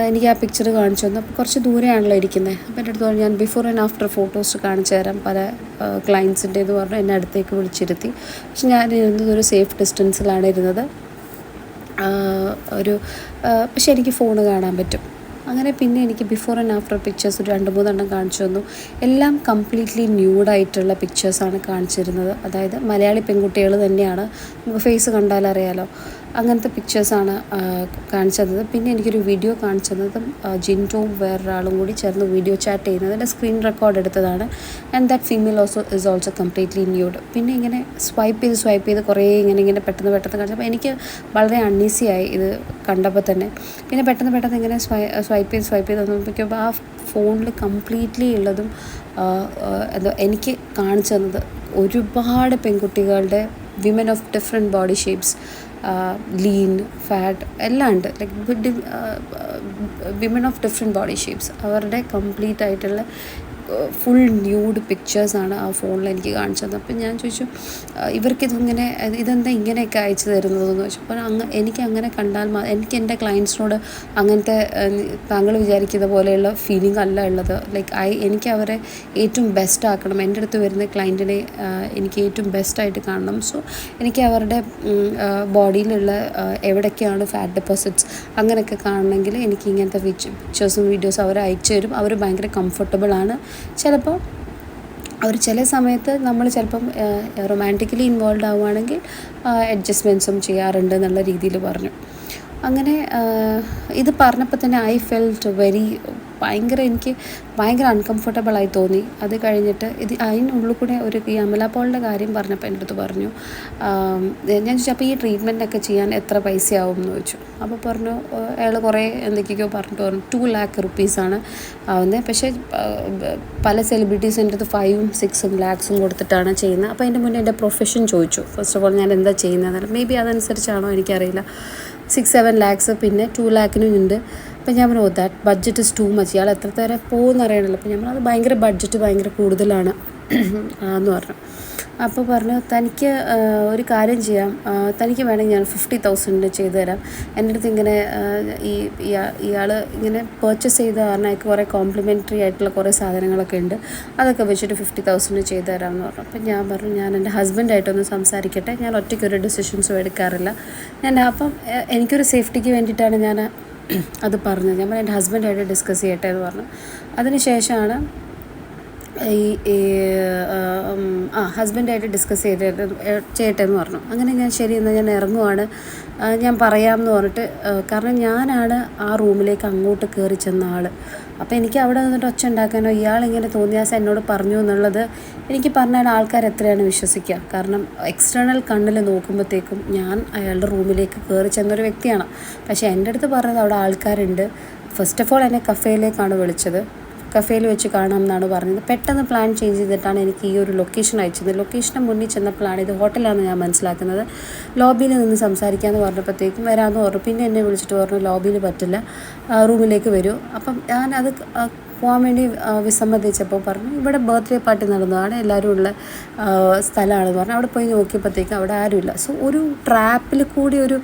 എനിക്ക് ആ പിക്ചർ കാണിച്ചു തന്നു. അപ്പോൾ കുറച്ച് ദൂരെയാണല്ലോ ഇരിക്കുന്നത്. അപ്പോൾ എൻ്റെ അടുത്ത് പറഞ്ഞു ഞാൻ ബിഫോർ ആൻഡ് ആഫ്റ്റർ ഫോട്ടോസ് കാണിച്ചു തരാം പല ക്ലയൻസിൻ്റെ എന്ന് പറഞ്ഞു എന്നെ അടുത്തേക്ക് വിളിച്ചിരുത്തി. പക്ഷെ ഞാൻ ഇരുന്നത് ഒരു സേഫ് ഡിസ്റ്റൻസിലാണ് ഇരുന്നത്. പക്ഷെ എനിക്ക് ഫോണ് കാണാൻ പറ്റും. അങ്ങനെ പിന്നെ എനിക്ക് ബിഫോർ ആൻഡ് ആഫ്റ്റർ പിക്ചേഴ്സ് ഒരു 2-3 കാണിച്ചു തന്നു. എല്ലാം കംപ്ലീറ്റ്ലി ന്യൂഡായിട്ടുള്ള പിക്ചേഴ്സാണ് കാണിച്ചിരുന്നത്. അതായത് മലയാളി പെൺകുട്ടികൾ തന്നെയാണ്, നമുക്ക് ഫേസ് കണ്ടാൽ അറിയാലോ, അങ്ങനത്തെ പിക്ചേഴ്സാണ് കാണിച്ചു തന്നത്. പിന്നെ എനിക്കൊരു വീഡിയോ കാണിച്ചു തന്നതും ജിൻറ്റോവും വേറൊരാളും കൂടി ചേർന്ന് വീഡിയോ ചാറ്റ് ചെയ്യുന്നത്. എൻ്റെ സ്ക്രീൻ റെക്കോർഡ് എടുത്തതാണ്. And that female is also completely nude. പിന്നെ ഇങ്ങനെ സ്വൈപ്പ് ചെയ്ത് കുറേ ഇങ്ങനെ പെട്ടെന്ന് കാണിച്ചപ്പോൾ എനിക്ക് വളരെ അൺഈസി ആയി ഇത് കണ്ടപ്പോൾ തന്നെ. പിന്നെ പെട്ടെന്ന് ഇങ്ങനെ സ്വൈപ്പ് ചെയ്ത് വന്നപ്പോഴേക്കും ആ ഫോണിൽ കംപ്ലീറ്റ്ലി ഉള്ളതും എനിക്ക് കാണിച്ചു തന്നത് ഒരുപാട് പെൺകുട്ടികളുടെ women of different body shapes, lean, fat എല്ലാം ഉണ്ട്. Like women of different body shapes, അവരുടെ കംപ്ലീറ്റ് ആയിട്ടുള്ള ഫുൾ ന്യൂഡ് പിക്ചേഴ്സാണ് ആ ഫോണിൽ എനിക്ക് കാണിച്ചു തന്നത്. അപ്പം ഞാൻ ചോദിച്ചു ഇതെന്താ ഇങ്ങനെയൊക്കെ അയച്ചു തരുന്നതെന്ന് ചോദിച്ചു. അപ്പോൾ എനിക്ക് അങ്ങനെ കണ്ടാൽ എനിക്ക് എൻ്റെ ക്ലയൻസിനോട് അങ്ങനത്തെ താങ്കൾ വിചാരിക്കുന്ന പോലെയുള്ള ഫീലിംഗ് അല്ല ഉള്ളത്. ലൈക്ക് എനിക്ക് അവരെ ഏറ്റവും ബെസ്റ്റ് ആക്കണം. എൻ്റെ അടുത്ത് വരുന്ന ക്ലയൻറ്റിനെ എനിക്ക് ഏറ്റവും ബെസ്റ്റായിട്ട് കാണണം. സോ എനിക്ക് അവരുടെ ബോഡിയിലുള്ള എവിടെയൊക്കെയാണ് ഫാറ്റ് ഡെപ്പോസിറ്റ്സ് അങ്ങനെയൊക്കെ കാണണമെങ്കിൽ എനിക്ക് ഇങ്ങനത്തെ പിക്ചേഴ്സും വീഡിയോസും അവർ അയച്ചു തരും. അവർ ഭയങ്കര കംഫർട്ടബിളാണ്. ചിലപ്പോൾ അവർ ചില സമയത്ത് നമ്മൾ ചിലപ്പം റൊമാൻറ്റിക്കലി ഇൻവോൾവ് ആവുകയാണെങ്കിൽ അഡ്ജസ്റ്റ്മെൻറ്റ്സും ചെയ്യാറുണ്ട് എന്നുള്ള രീതിയിൽ പറഞ്ഞു. അങ്ങനെ ഇത് പറഞ്ഞപ്പോൾ തന്നെ ഐ ഫെൽറ്റ് എനിക്ക് ഭയങ്കര അൺകംഫർട്ടബിളായി തോന്നി. അത് കഴിഞ്ഞിട്ട് അതിനുള്ളിൽ കൂടെ ഈ അമല പോളിൻ്റെ കാര്യം പറഞ്ഞപ്പോൾ എൻ്റെ അടുത്ത് പറഞ്ഞു, ഞാൻ ചോദിച്ചു അപ്പോൾ ഈ ട്രീറ്റ്മെൻറ്റൊക്കെ ചെയ്യാൻ എത്ര പൈസയാവും എന്ന് ചോദിച്ചു. അപ്പോൾ പറഞ്ഞു അയാൾ കുറേ എന്തൊക്കെയോ പറഞ്ഞു 2 lakh rupees ആവുന്നത്. പക്ഷേ പല സെലിബ്രിറ്റീസ് എൻ്റെ അടുത്ത് 5-6 lakhs കൊടുത്തിട്ടാണ് ചെയ്യുന്നത്. അപ്പോൾ അതിൻ്റെ മുന്നേ എൻ്റെ പ്രൊഫഷൻ ചോദിച്ചു. ഫസ്റ്റ് ഓഫ് ഓൾ ഞാൻ എന്താ ചെയ്യുന്നത്, മേ ബി അതനുസരിച്ചാണോ എനിക്കറിയില്ല. 6-7 lakhs പിന്നെ 2 lakh ഉണ്ട്. അപ്പോൾ ഞാൻ പറഞ്ഞു that budget is too much, ഇയാൾ എത്ര വരെ പോകുമെന്ന് അറിയണമല്ലോ. അപ്പോൾ ഞാൻ പറഞ്ഞു അത് ഭയങ്കര കൂടുതലാണ് എന്ന് പറഞ്ഞു. അപ്പോൾ പറഞ്ഞു തനിക്ക് ഒരു കാര്യം ചെയ്യാം, തനിക്ക് വേണമെങ്കിൽ ഞാൻ 50,000 ചെയ്തു തരാം. എൻ്റെ അടുത്ത് ഇങ്ങനെ ഇയാൾ ഇങ്ങനെ പർച്ചേസ് ചെയ്ത കാരണം എനിക്ക് കുറേ കോംപ്ലിമെൻ്ററി ആയിട്ടുള്ള കുറേ സാധനങ്ങളൊക്കെ ഉണ്ട്, അതൊക്കെ വെച്ചിട്ട് 50,000 ചെയ്തു തരാമെന്ന് പറഞ്ഞു. അപ്പം ഞാൻ പറഞ്ഞു ഞാൻ എൻ്റെ ഹസ്ബൻഡായിട്ടൊന്ന് സംസാരിക്കട്ടെ, ഞാൻ ഒറ്റയ്ക്കൊരു ഡിസിഷൻസും എടുക്കാറില്ല. അപ്പം എനിക്കൊരു സേഫ്റ്റിക്ക് വേണ്ടിയിട്ടാണ് ഞാൻ അത് പറഞ്ഞത്. ഞാൻ എൻ്റെ ഹസ്ബൻഡായിട്ട് ഡിസ്കസ് ചെയ്യട്ടെ എന്ന് പറഞ്ഞു. അതിന് ശേഷമാണ് ഈ ഹസ്ബൻഡായിട്ട് ഡിസ്കസ് ചെയ്യട്ടെന്ന് പറഞ്ഞു. അങ്ങനെ ഞാൻ ശരി എന്നാൽ ഞാൻ ഇറങ്ങുവാണ്, ഞാൻ പറയാമെന്ന് പറഞ്ഞിട്ട്, കാരണം ഞാനാണ് ആ റൂമിലേക്ക് അങ്ങോട്ട് കയറി ചെന്ന ആൾ. അപ്പോൾ എനിക്ക് അവിടെ നിന്നിട്ട് ഒച്ച ഉണ്ടാക്കാനോ ഇയാളിങ്ങനെ തോന്നിയാസം എന്നോട് പറഞ്ഞു എന്നുള്ളത് എനിക്ക് പറഞ്ഞാൽ ആൾക്കാർ എത്രയാണ് വിശ്വസിക്കുക? കാരണം എക്സ്റ്റേണൽ കണ്ണിൽ നോക്കുമ്പോഴത്തേക്കും ഞാൻ അയാളുടെ റൂമിലേക്ക് കയറി ചെന്നൊരു വ്യക്തിയാണ്. പക്ഷേ എൻ്റെ അടുത്ത് പറഞ്ഞത് അവിടെ ആൾക്കാരുണ്ട്. ഫസ്റ്റ് ഓഫ് ഓൾ എന്നെ കഫേയിലേക്കാണ് വിളിച്ചത്. കഫേയിൽ വെച്ച് കാണാം എന്നാണ് പറഞ്ഞത്. പെട്ടെന്ന് പ്ലാൻ ചേഞ്ച് ചെയ്തിട്ടാണ് എനിക്ക് ഈ ഒരു ലൊക്കേഷൻ അയച്ചത്. ലൊക്കേഷന് മുന്നിൽ ചെന്നപ്പോഴാണ് ഇത് ഹോട്ടലാണെന്ന് ഞാൻ മനസ്സിലാക്കുന്നത്. ലോബിയിൽ നിന്ന് സംസാരിക്കാമെന്ന് പറഞ്ഞപ്പോഴത്തേക്കും വരാമെന്ന് പറഞ്ഞു. പിന്നെ എന്നെ വിളിച്ചിട്ട് പറഞ്ഞു ലോബിയിൽ പറ്റില്ല, റൂമിലേക്ക് വരൂ. അപ്പം ഞാനത് പോകാൻ വേണ്ടി വിസമ്മതിച്ചപ്പോൾ പറഞ്ഞു ഇവിടെ ബർത്ത്ഡേ പാർട്ടി നടന്നതാണ്, എല്ലാവരും ഉള്ള സ്ഥലമാണെന്ന് പറഞ്ഞു. അവിടെ പോയി നോക്കിയപ്പോഴത്തേക്കും അവിടെ ആരുമില്ല. സോ ഒരു ട്രാപ്പിൽ കൂടി ഒരു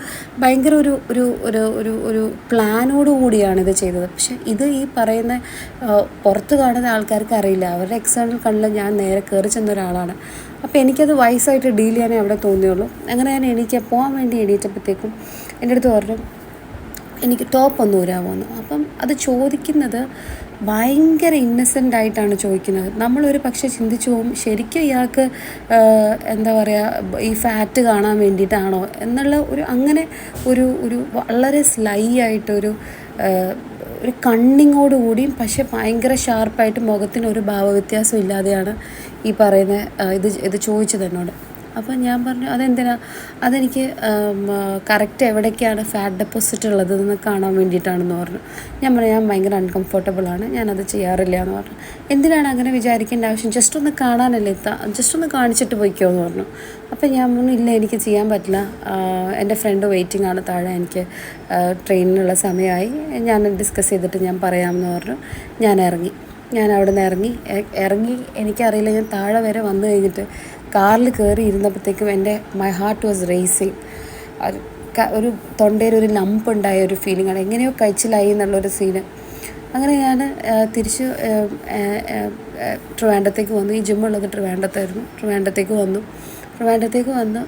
ഭയങ്കര ഒരു ഒരു ഒരു ഒരു ഒരു പ്ലാനോട് കൂടിയാണ് ഇത് ചെയ്തത്. പക്ഷേ ഇത് ഈ പറയുന്ന പുറത്ത് കാണുന്ന ആൾക്കാർക്ക് അറിയില്ല. അവരുടെ എക്സ്റ്റേണൽ കണ്ണിൽ ഞാൻ നേരെ കയറി ചെന്ന ഒരാളാണ്. അപ്പോൾ എനിക്കത് വയസ്സായിട്ട് ഡീൽ ചെയ്യാനേ അവിടെ തോന്നിയുള്ളൂ. അങ്ങനെ ഞാൻ പോകാൻ വേണ്ടി എണീറ്റപ്പോഴത്തേക്കും എൻ്റെ അടുത്ത് പറഞ്ഞു എനിക്ക് ടോപ്പ് ഒന്ന് ഊരാമോന്ന്. അപ്പം അത് ചോദിക്കുന്നത് ഭയങ്കര ഇന്നസെൻ്റ് ആയിട്ടാണ് ചോദിക്കുന്നത്. നമ്മളൊരു പക്ഷേ ചിന്തിച്ചു പോകും ശരിക്കും ഇയാൾക്ക് എന്താ പറയുക ഈ ഫാറ്റ് കാണാൻ വേണ്ടിയിട്ടാണോ എന്നുള്ള അങ്ങനെ ഒരു വളരെ സ്ലൈ ആയിട്ടൊരു ഒരു കണ്ണിങ്ങോടുകൂടിയും പക്ഷെ ഭയങ്കര ഷാർപ്പായിട്ട് മുഖത്തിനൊരു ഭാവവ്യത്യാസം ഇല്ലാതെയാണ് ഈ പറയുന്ന ഇത് ചോദിച്ചത് എന്നോട്. അപ്പം ഞാൻ പറഞ്ഞു അതെന്തിനാ, അതെനിക്ക് കറക്റ്റ് എവിടേക്കാണ് ഫാറ്റ് ഡെപ്പോസിറ്റ് ഉള്ളതെന്ന് കാണാൻ വേണ്ടിയിട്ടാണെന്ന് പറഞ്ഞു. ഞാൻ ഭയങ്കര അൺകംഫർട്ടബിളാണ്, ഞാനത് ചെയ്യാറില്ല എന്ന് പറഞ്ഞു. എന്തിനാണ് അങ്ങനെ വിചാരിക്കേണ്ട ആവശ്യം, ജസ്റ്റ് ഒന്ന് കാണാനല്ലേ ജസ്റ്റ് ഒന്ന് കാണിച്ചിട്ട് പോയിക്കോ എന്ന് പറഞ്ഞു. അപ്പം ഞാൻ പറഞ്ഞു ഇല്ല എനിക്ക് ചെയ്യാൻ പറ്റില്ല, എൻ്റെ ഫ്രണ്ട് വെയിറ്റിംഗ് ആണ് താഴെ, എനിക്ക് ട്രെയിനിനുള്ള സമയമായി, ഞാൻ ഡിസ്കസ് ചെയ്തിട്ട് ഞാൻ പറയാമെന്ന് പറഞ്ഞു. ഞാൻ അവിടെ നിന്ന് ഇറങ്ങി എനിക്കറിയില്ല, ഞാൻ താഴെ വരെ വന്നു കഴിഞ്ഞിട്ട് കാറിൽ കയറി ഇരുന്നപ്പോഴത്തേക്കും മൈ ഹാർട്ട് വാസ് റേസിങ്. ഒരു തൊണ്ടയിൽ ഒരു ലംപ് ഉണ്ടായ ഒരു ഫീലിംഗാണ്, എങ്ങനെയോ കഴിച്ചിലായി എന്നുള്ളൊരു സീന്. അങ്ങനെ ഞാൻ തിരിച്ച് ട്രിവാൻഡ്രത്തേക്ക് വന്നു. ഈ ജിമ്മുള്ളത് ട്രിവാൻഡ്രത്തായിരുന്നു. ട്രിവാൻഡ്രത്തേക്ക് വന്ന്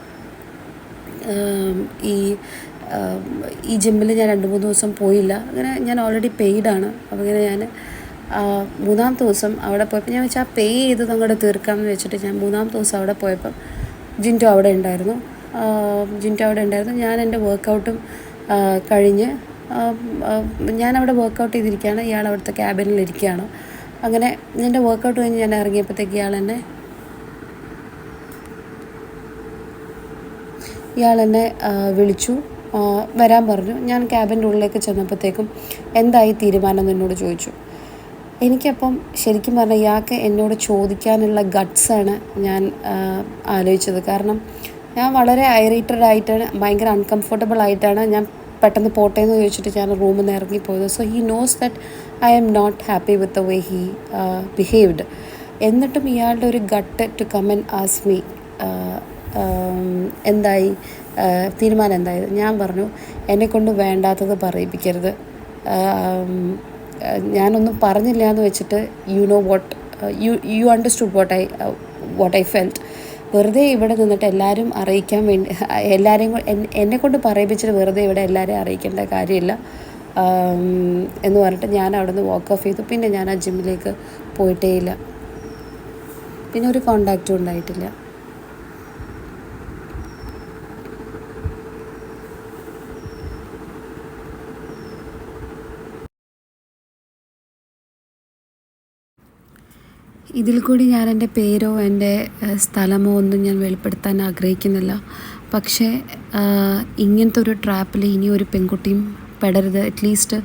ഈ ജിമ്മിൽ ഞാൻ 2-3 ദിവസം പോയില്ല. അങ്ങനെ ഞാൻ ഓൾറെഡി പെയ്ഡാണ്. അപ്പോൾ ഇങ്ങനെ ഞാൻ 3-ാമത്തെ ദിവസം അവിടെ പോയപ്പോൾ ഞാൻ വെച്ചാൽ പേ ചെയ്തത് അങ്ങോട്ട് തീർക്കാമെന്ന് വെച്ചിട്ട് ഞാൻ 3-ാമത്തെ ദിവസം അവിടെ പോയപ്പം ജിൻറ്റോ അവിടെ ഉണ്ടായിരുന്നു. ഞാൻ എൻ്റെ വർക്കൗട്ടും കഴിഞ്ഞ് ഞാനവിടെ വർക്കൗട്ട് ചെയ്തിരിക്കുകയാണ്, ഇയാൾ അവിടുത്തെ ക്യാബിനിലിരിക്കുകയാണ്. അങ്ങനെ എൻ്റെ വർക്കൗട്ട് കഴിഞ്ഞ് ഞാൻ ഇറങ്ങിയപ്പോഴത്തേക്ക് ഇയാൾ എന്നെ വിളിച്ചു, വരാൻ പറഞ്ഞു. ഞാൻ ക്യാബിൻ്റെ ഉള്ളിലേക്ക് ചെന്നപ്പോഴത്തേക്കും എന്തായി തീരുമാനം എന്നോട് ചോദിച്ചു. എനിക്കപ്പം ശരിക്കും പറഞ്ഞാൽ ഇയാൾക്ക് എന്നോട് ചോദിക്കാനുള്ള ഗട്ട്സാണ് ഞാൻ ആലോചിച്ചത്. കാരണം ഞാൻ വളരെ ഐറേറ്റഡ് ആയിട്ടാണ്, ഭയങ്കര അൺകംഫർട്ടബിൾ ആയിട്ടാണ് ഞാൻ പെട്ടെന്ന് പോട്ടെ എന്ന് ചോദിച്ചിട്ട് ഞാൻ റൂമിൽ നിന്ന് ഇറങ്ങിപ്പോയത്. So he knows that I am not happy with the way he behaved. എന്നിട്ടും ഇയാളുടെ ഒരു gut to come and ask me എന്തായി, തീരുമാനം എന്തായത്. ഞാൻ പറഞ്ഞു എന്നെക്കൊണ്ട് വേണ്ടാത്തത് പറയിപ്പിക്കരുത്, ഞാനൊന്നും പറഞ്ഞില്ല എന്ന് വെച്ചിട്ട് you understood what I felt. വെറുതെ ഇവിടെ നിന്നിട്ട് എല്ലാവരും അറിയിക്കാൻ വേണ്ടി എന്നെക്കൊണ്ട് പറയിപ്പിച്ചിട്ട് വെറുതെ ഇവിടെ എല്ലാവരെയും അറിയിക്കേണ്ട കാര്യമില്ല എന്ന് പറഞ്ഞിട്ട് ഞാൻ അവിടെ നിന്ന് വാക്ക് ഓഫ് ചെയ്തു. പിന്നെ ഞാൻ ആ ജിമ്മിലേക്ക് പോയിട്ടേയില്ല, പിന്നെ ഒരു കോണ്ടാക്റ്റും ഉണ്ടായിട്ടില്ല. ഇതിൽ കൂടി ഞാൻ എൻ്റെ പേരോ എൻ്റെ സ്ഥലമോ ഒന്നും ഞാൻ വെളിപ്പെടുത്താൻ ആഗ്രഹിക്കുന്നില്ല. പക്ഷേ ഇങ്ങനത്തെ ഒരു ട്രാപ്പിൽ ഇനി ഒരു പെൺകുട്ടിയും പെടരുത്. അറ്റ്ലീസ്റ്റ്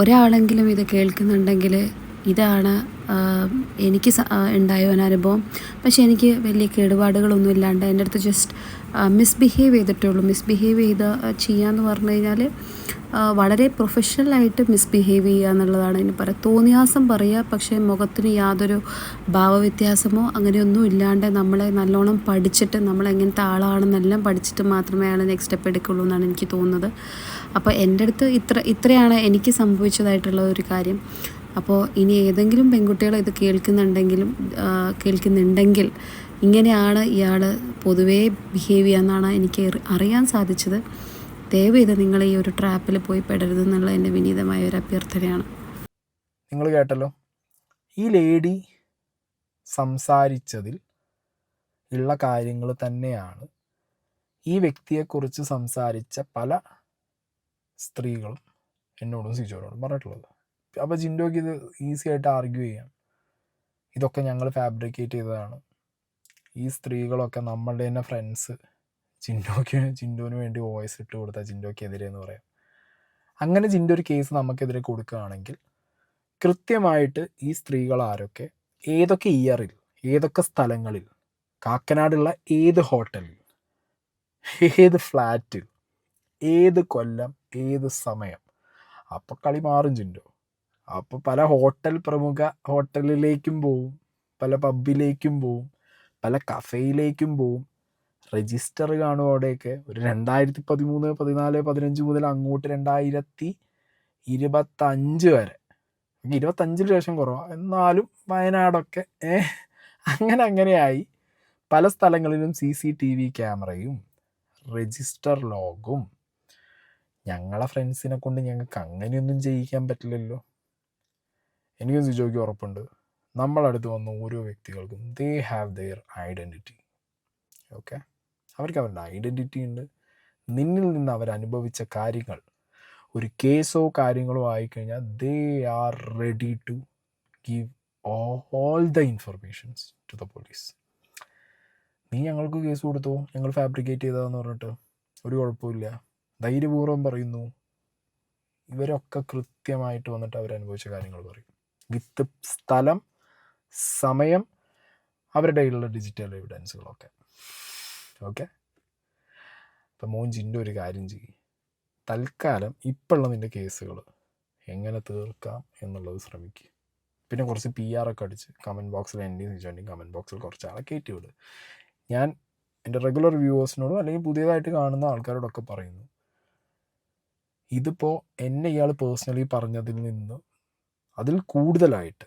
ഒരാളെങ്കിലും ഇത് കേൾക്കുന്നുണ്ടെങ്കിൽ ഇതാണ് എനിക്ക് ഉണ്ടായ ഒരു അനുഭവം. പക്ഷേ എനിക്ക് വലിയ കേടുപാടുകളൊന്നും ഇല്ലാണ്ട് എൻ്റെ അടുത്ത് ജസ്റ്റ് മിസ്ബിഹേവ് ചെയ്തിട്ടുള്ളൂ. ചെയ്യാന്ന് പറഞ്ഞു കഴിഞ്ഞാൽ വളരെ പ്രൊഫഷണലായിട്ട് മിസ്ബിഹേവ് ചെയ്യുക എന്നുള്ളതാണ് ഇതിന് പറയുക. തോന്നിയാസം പറയുക, പക്ഷേ മുഖത്തിന് യാതൊരു ഭാവവ്യത്യാസമോ അങ്ങനെയൊന്നും ഇല്ലാണ്ട് നമ്മളെ നല്ലോണം പഠിച്ചിട്ട് നമ്മളെങ്ങനത്തെ ആളാണെന്നെല്ലാം പഠിച്ചിട്ട് മാത്രമേ അയാൾ നെക്സ്റ്റ് സ്റ്റെപ്പ് എടുക്കുള്ളൂ എന്നാണ് എനിക്ക് തോന്നുന്നത്. അപ്പോൾ എൻ്റെ അടുത്ത് ഇത്രയാണ് എനിക്ക് സംഭവിച്ചതായിട്ടുള്ള ഒരു കാര്യം. അപ്പോൾ ഇനി ഏതെങ്കിലും പെൺകുട്ടികൾ ഇത് കേൾക്കുന്നുണ്ടെങ്കിൽ ഇങ്ങനെയാണ് ഇയാൾ പൊതുവേ ബിഹേവ് ചെയ്യാമെന്നാണ് എനിക്ക് അറിയാൻ സാധിച്ചത്. ദയവേത് നിങ്ങൾ ഈ ഒരു ട്രാപ്പിൽ പോയി പെടരുതെന്നുള്ള എൻ്റെ വിനീതമായ ഒരു അഭ്യർത്ഥനയാണ്. നിങ്ങൾ കേട്ടല്ലോ, ഈ ലേഡി സംസാരിച്ചതിൽ ഉള്ള കാര്യങ്ങൾ തന്നെയാണ് ഈ വ്യക്തിയെക്കുറിച്ച് സംസാരിച്ച പല സ്ത്രീകളും എന്നോടും സിജോനോടും പറഞ്ഞിട്ടുള്ളത്. അപ്പോൾ ജിൻഡോയ്ക്ക് ഇത് ഈസി ആയിട്ട് ആർഗ്യൂ ചെയ്യാം, ഇതൊക്കെ ഞങ്ങൾ ഫാബ്രിക്കേറ്റ് ചെയ്തതാണ്, ഈ സ്ത്രീകളൊക്കെ നമ്മളുടെ തന്നെ ഫ്രണ്ട്സ് ജിൻഡോന് വേണ്ടി വോയിസ് ഇട്ട് കൊടുത്താൽ ജിൻഡോയ്ക്കെതിരെ എന്ന് പറയാം. അങ്ങനെ ജിൻഡോ ഒരു കേസ് നമുക്കെതിരെ കൊടുക്കുകയാണെങ്കിൽ കൃത്യമായിട്ട് ഈ സ്ത്രീകൾ ആരൊക്കെ, ഏതൊക്കെ ഇയറിൽ, ഏതൊക്കെ സ്ഥലങ്ങളിൽ, കാക്കനാടുള്ള ഏത് ഹോട്ടലിൽ, ഏത് ഫ്ലാറ്റിൽ, ഏത് കൊല്ലം, ഏത് സമയം, അപ്പോൾ കളി മാറും ജിൻഡോ. അപ്പോൾ പല ഹോട്ടലിലേക്കും പോവും, പല പബ്ബിലേക്കും പോവും, പല കഫേയിലേക്കും പോവും, രജിസ്റ്റർ കാണും അവിടെയൊക്കെ. ഒരു 2013, 14, 15 മുതൽ അങ്ങോട്ട് 2025 വരെ, 25 ശേഷം കുറവാണ്, എന്നാലും വയനാടൊക്കെ അങ്ങനെയായി പല സ്ഥലങ്ങളിലും CCTV ക്യാമറയും രജിസ്റ്റർ ലോഗും. ഞങ്ങളെ ഫ്രണ്ട്സിനെ കൊണ്ട് ഞങ്ങൾക്ക് അങ്ങനെയൊന്നും ചെയ്യിക്കാൻ പറ്റില്ലല്ലോ. എനിക്കും സിജോയ്ക്ക് ഉറപ്പുണ്ട്, നമ്മളടുത്ത് വന്ന ഓരോ വ്യക്തികൾക്കും they have their identity. Okay, അവർക്ക് അവരുടെ ഐഡൻറ്റിറ്റി ഉണ്ട്. നിന്നിൽ നിന്ന് അവരനുഭവിച്ച കാര്യങ്ങൾ ഒരു കേസോ കാര്യങ്ങളോ ആയിക്കഴിഞ്ഞാൽ they are ready to give all the informations to the police. നീ ഞങ്ങൾക്ക് കേസ് കൊടുത്തോ, ഞങ്ങൾ ഫാബ്രിക്കേറ്റ് ചെയ്തതെന്ന് പറഞ്ഞിട്ട് ഒരു കുഴപ്പമില്ല, ധൈര്യപൂർവ്വം പറയുന്നു. ഇവരൊക്കെ കൃത്യമായിട്ട് വന്നിട്ട് അവരനുഭവിച്ച കാര്യങ്ങൾ പറയും, വിത്ത് സ്ഥലം, സമയം, അവരുടെ കയ്യിലുള്ള ഡിജിറ്റൽ എവിഡൻസുകളൊക്കെ. ഓക്കെ, അപ്പം മോൻ ജിൻഡോ ഒരു കാര്യം ചെയ്യും, തൽക്കാലം ഇപ്പോഴുള്ള നിൻ്റെ കേസുകൾ എങ്ങനെ തീർക്കാം എന്നുള്ളത് ശ്രമിക്കുക. പിന്നെ കുറച്ച് PR ഒക്കെ അടിച്ച് കമൻറ്റ് ബോക്സിൽ എൻ്റെയും സിജോൻ്റെയും കമൻറ്റ് ബോക്സിൽ കുറച്ച് ആളെ കയറ്റി വിടും. ഞാൻ എൻ്റെ റെഗുലർ വ്യൂവേഴ്സിനോടും അല്ലെങ്കിൽ പുതിയതായിട്ട് കാണുന്ന ആൾക്കാരോടൊക്കെ പറയുന്നു, ഇതിപ്പോൾ എന്നെ ഇയാൾ പേഴ്സണലി പറഞ്ഞതിൽ നിന്ന് അതിൽ കൂടുതലായിട്ട്,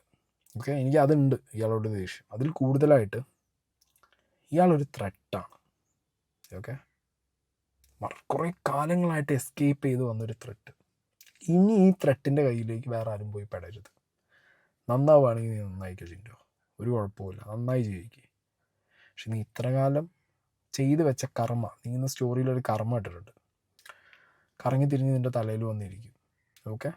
ഓക്കെ, എനിക്ക് അതുണ്ട് ഇയാളോട് ദേഷ്യം, അതിൽ കൂടുതലായിട്ട് ഇയാളൊരു ത്രെട്ടാണ്. ഓക്കെ, കുറേ കാലങ്ങളായിട്ട് എസ്കേപ്പ് ചെയ്ത് വന്നൊരു ത്രെട്ട്. ഇനി ഈ ത്രെട്ടിൻ്റെ കയ്യിലേക്ക് വേറെ ആരും പോയി പെടരുത്. നന്നാവുകയാണെങ്കിൽ നീ നന്നായിക്കോ ജിൻഡോ, ഒരു കുഴപ്പമില്ല, നന്നായി ജീവിക്കുക. പക്ഷെ നീ ഇത്ര കാലം ചെയ്ത് വെച്ച കർമ്മ, നീ ഇന്ന് സ്റ്റോറിയിലൊരു കർമ്മ ഇട്ടിട്ടുണ്ട്, കറങ്ങി തിരിഞ്ഞ് നിൻ്റെ തലയിൽ വന്നിരിക്കും. ഓക്കെ.